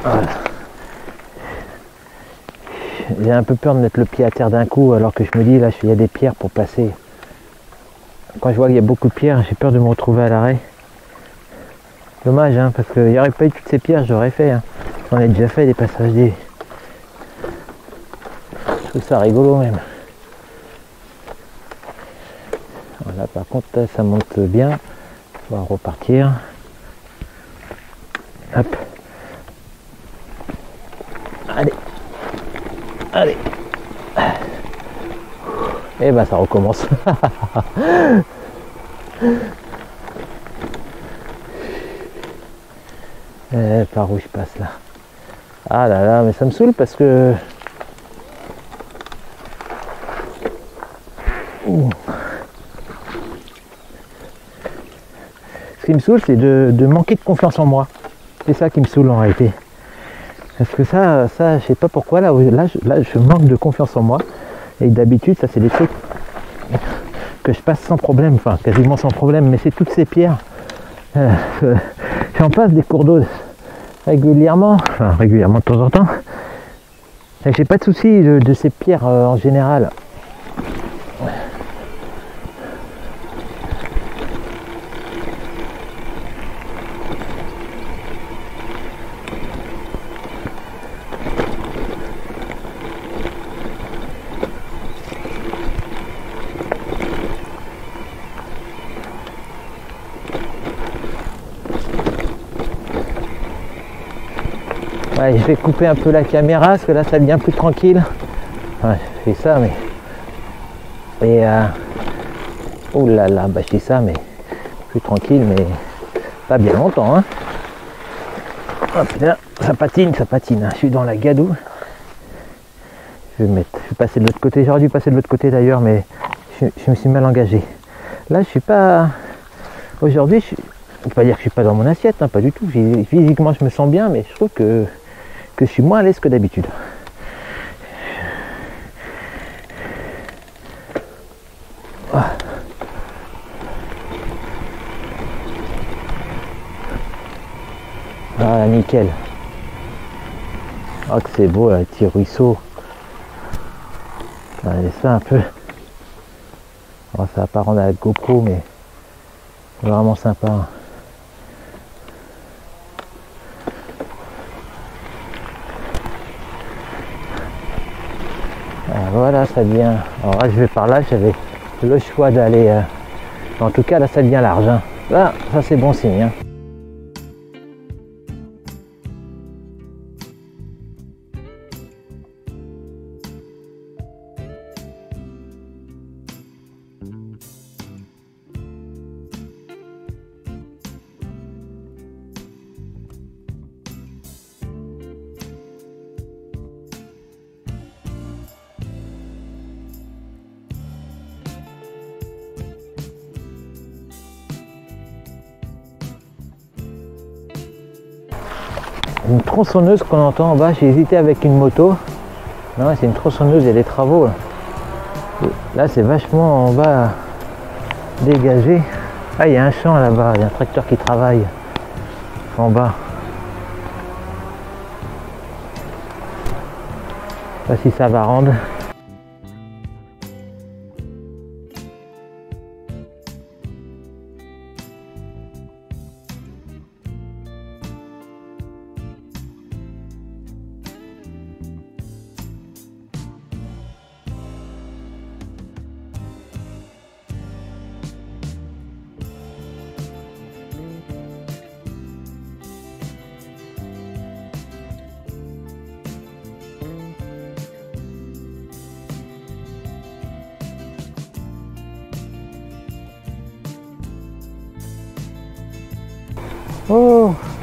Voilà. J'ai un peu peur de mettre le pied à terre d'un coup, alors que je me dis là il y a des pierres pour passer. Quand je vois qu'il y a beaucoup de pierres, j'ai peur de me retrouver à l'arrêt. Dommage hein, parce qu'il n'y aurait pas eu toutes ces pierres, j'aurais fait. Hein. J'en ai déjà fait des passages des. Je trouve ça rigolo même. Là par contre ça monte bien, on va repartir. Hop. Allez. Allez. Et ben ça recommence. Par où je passe là? Ah là là, mais ça me saoule parce que... Ce qui me saoule, c'est de manquer de confiance en moi. C'est ça qui me saoule en réalité. Parce que ça je sais pas pourquoi, là je manque de confiance en moi. Et d'habitude, ça c'est des trucs que je passe sans problème, enfin quasiment sans problème. Mais c'est toutes ces pierres. J'en passe des cours d'eau régulièrement, enfin régulièrement de temps en temps. Et j'ai pas de souci de ces pierres en général. Ouais, je vais couper un peu la caméra parce que là ça devient plus tranquille. Ouais, je fais ça mais... Et oh là là, bah je dis ça mais plus tranquille mais pas bien longtemps hein. Hop là, ça patine, hein. Je suis dans la gadoue. Je vais passer de l'autre côté, j'aurais dû passer de l'autre côté d'ailleurs mais je me suis mal engagé. Là je suis pas... Aujourd'hui, on peut pas dire que je suis pas dans mon assiette, hein, pas du tout. Physiquement je me sens bien mais je trouve que je suis moins à l'aise que d'habitude. Ah nickel. Ah que c'est beau un petit ruisseau. Allez ça un peu. Oh, ça va pas rendre à la GoPro mais c'est vraiment sympa. Voilà, ça devient... Alors là, je vais par là, j'avais le choix d'aller... En tout cas, là, ça devient large. Hein. Là, ça, c'est bon signe. Hein. Une tronçonneuse qu'on entend en bas, j'ai hésité avec une moto. Non, c'est une tronçonneuse, il y a des travaux. Là, c'est vachement en bas dégagé. Ah, il y a un champ là-bas, il y a un tracteur qui travaille en bas. Je sais pas si ça va rendre.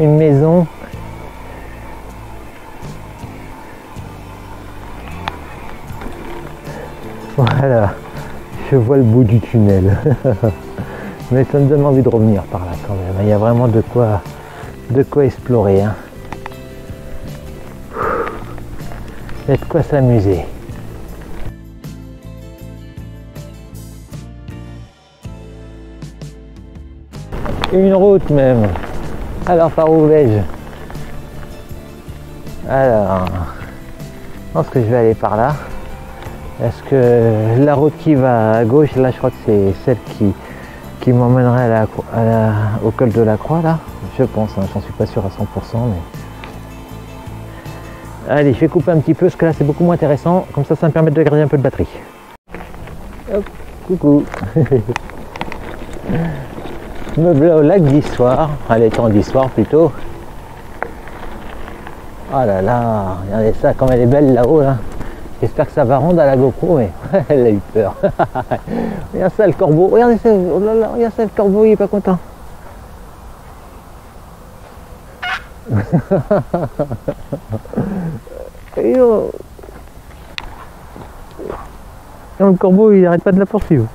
une maison. Voilà, je vois le bout du tunnel. Mais ça me donne envie de revenir par là quand même. Il y a vraiment de quoi explorer. Hein. Il y a de quoi s'amuser. Une route même. Alors par où vais-je? Alors, je pense que je vais aller par là. Est-ce que la route qui va à gauche, là je crois que c'est celle qui m'emmènerait au col de la Croix là? Je pense, hein, j'en suis pas sûr à 100%, mais... Allez, je vais couper un petit peu, parce que là c'est beaucoup moins intéressant, comme ça me permet de garder un peu de batterie. Hop, coucou. Me voilà au lac d'Histoire, à l'étang d'Histoire plutôt. Oh là là, regardez ça, comme elle est belle là-haut là. J'espère que ça va rendre à la GoPro, mais elle a eu peur. Regarde ça le corbeau, regardez ça, oh là là, regarde ça le corbeau, il est pas content. Et oh. Le corbeau il arrête pas de la poursuivre.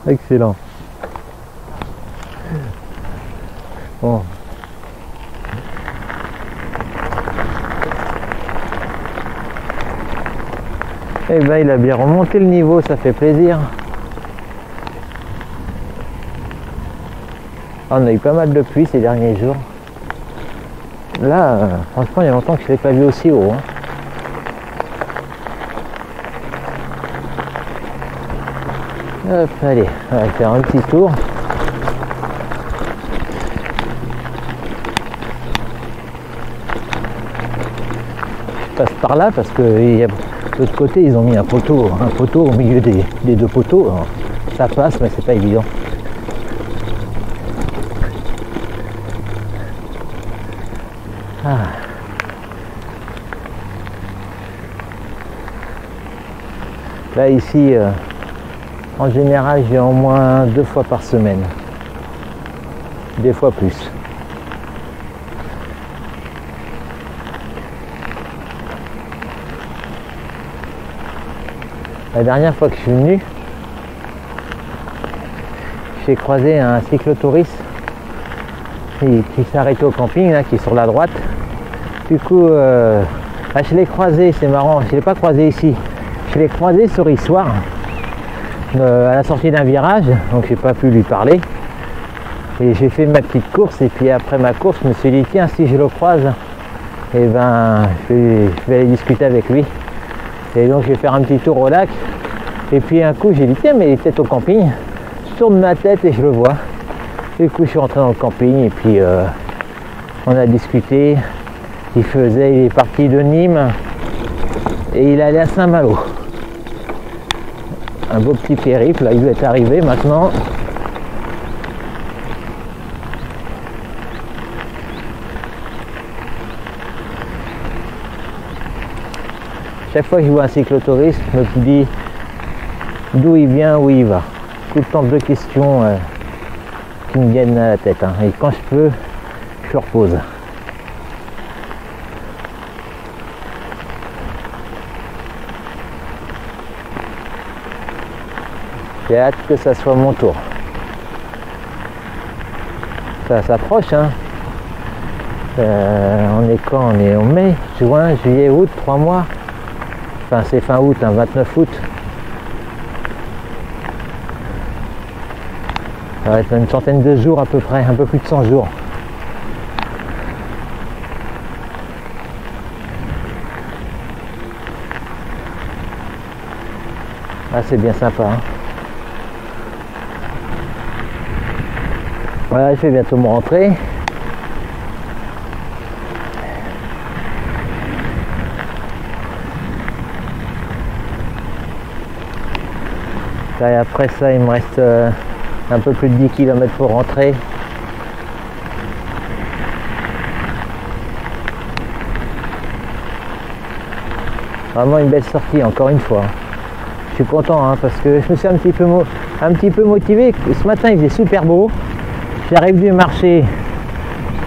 Excellent. Bon. Eh ben il a bien remonté le niveau, ça fait plaisir. On a eu pas mal de pluie ces derniers jours. Là, franchement, il y a longtemps que je ne l'ai pas vu aussi haut. Hein. Hop, allez, on va faire un petit tour. Je passe par là parce que de l'autre côté, ils ont mis un poteau au milieu des deux poteaux. Alors, ça passe, mais c'est pas évident. Ah. Là ici, en général, j'ai au moins 2 fois par semaine, des fois plus. La dernière fois que je suis venu, j'ai croisé un cyclotouriste qui s'est arrêté au camping, là, qui est sur la droite. Du coup, je l'ai croisé, c'est marrant, je ne l'ai pas croisé ici. Je l'ai croisé sur Histoire, à la sortie d'un virage, donc j'ai pas pu lui parler. Et j'ai fait ma petite course, et puis après ma course, je me suis dit, tiens, si je le croise, et ben, je vais aller discuter avec lui. Et donc je vais faire un petit tour au lac. Et puis un coup, j'ai dit, tiens, mais il est peut-être au camping. Je tourne ma tête et je le vois. Du coup, je suis rentré dans le camping et puis on a discuté. Il est parti de Nîmes et il allait à Saint-Malo. Un beau petit périple, là, il doit être arrivé maintenant. Chaque fois que je vois un cyclotouriste, je me dis d'où il vient, où il va. Tout le temps 2 questions qui me viennent à la tête. Hein. Et quand je peux, je repose. J'ai hâte que ça soit mon tour. Ça s'approche, hein. On est quand? On est en mai, juin, juillet, août, 3 mois. Enfin, c'est fin août, hein, 29 août. Ça va être une centaine de jours à peu près, un peu plus de 100 jours. Ah, c'est bien sympa. Hein. Voilà, je vais bientôt me rentrer. Et après ça, il me reste un peu plus de 10 km pour rentrer. Vraiment une belle sortie, encore une fois. Je suis content hein, parce que je me suis un petit peu un petit peu motivé. Ce matin il faisait super beau. J'arrive du marché,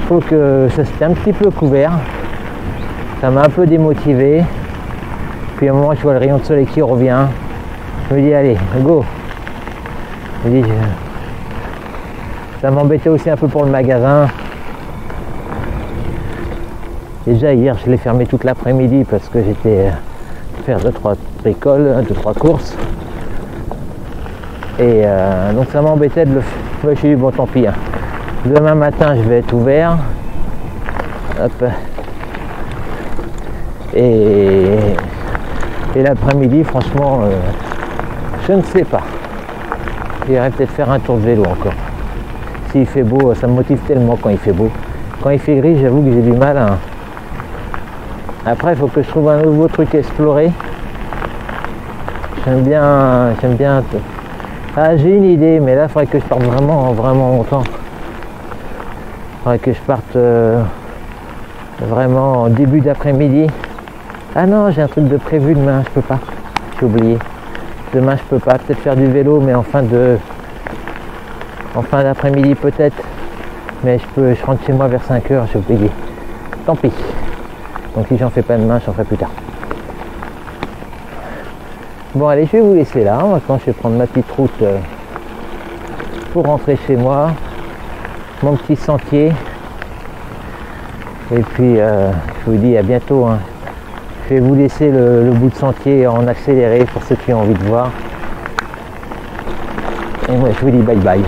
je trouve que ça s'était un petit peu couvert. Ça m'a un peu démotivé. Puis à un moment je vois le rayon de soleil qui revient. Je me dis allez, go. Je me dis, ça m'embêtait aussi un peu pour le magasin. Déjà hier je l'ai fermé toute l'après-midi parce que j'étais faire 2-3 bricoles, 2-3 courses. Et donc ça m'embêtait de le faire. Je me suis dit bon tant pis. Hein. Demain matin je vais être ouvert. Hop. Et l'après-midi franchement je ne sais pas. J'irai peut-être faire un tour de vélo encore. S'il fait beau, ça me motive tellement quand il fait beau. Quand il fait gris, j'avoue que j'ai du mal à... Après, il faut que je trouve un nouveau truc à explorer. J'aime bien... Ah, j'ai une idée, mais là, il faudrait que je parte vraiment longtemps. Il faudrait que je parte vraiment en début d'après-midi. Ah non, j'ai un truc de prévu demain, je peux pas. J'ai oublié. Demain, je peux pas. Peut-être faire du vélo, mais en fin d'après-midi peut-être. Mais je rentre chez moi vers 5 h, j'ai oublié. Tant pis. Donc si j'en fais pas demain, j'en ferai plus tard. Bon allez, je vais vous laisser là. Maintenant je vais prendre ma petite route pour rentrer chez moi. Mon petit sentier. Et puis je vous dis à bientôt. Hein. Je vais vous laisser le bout de sentier en accéléré pour ceux qui ont envie de voir. Et moi je vous dis bye bye.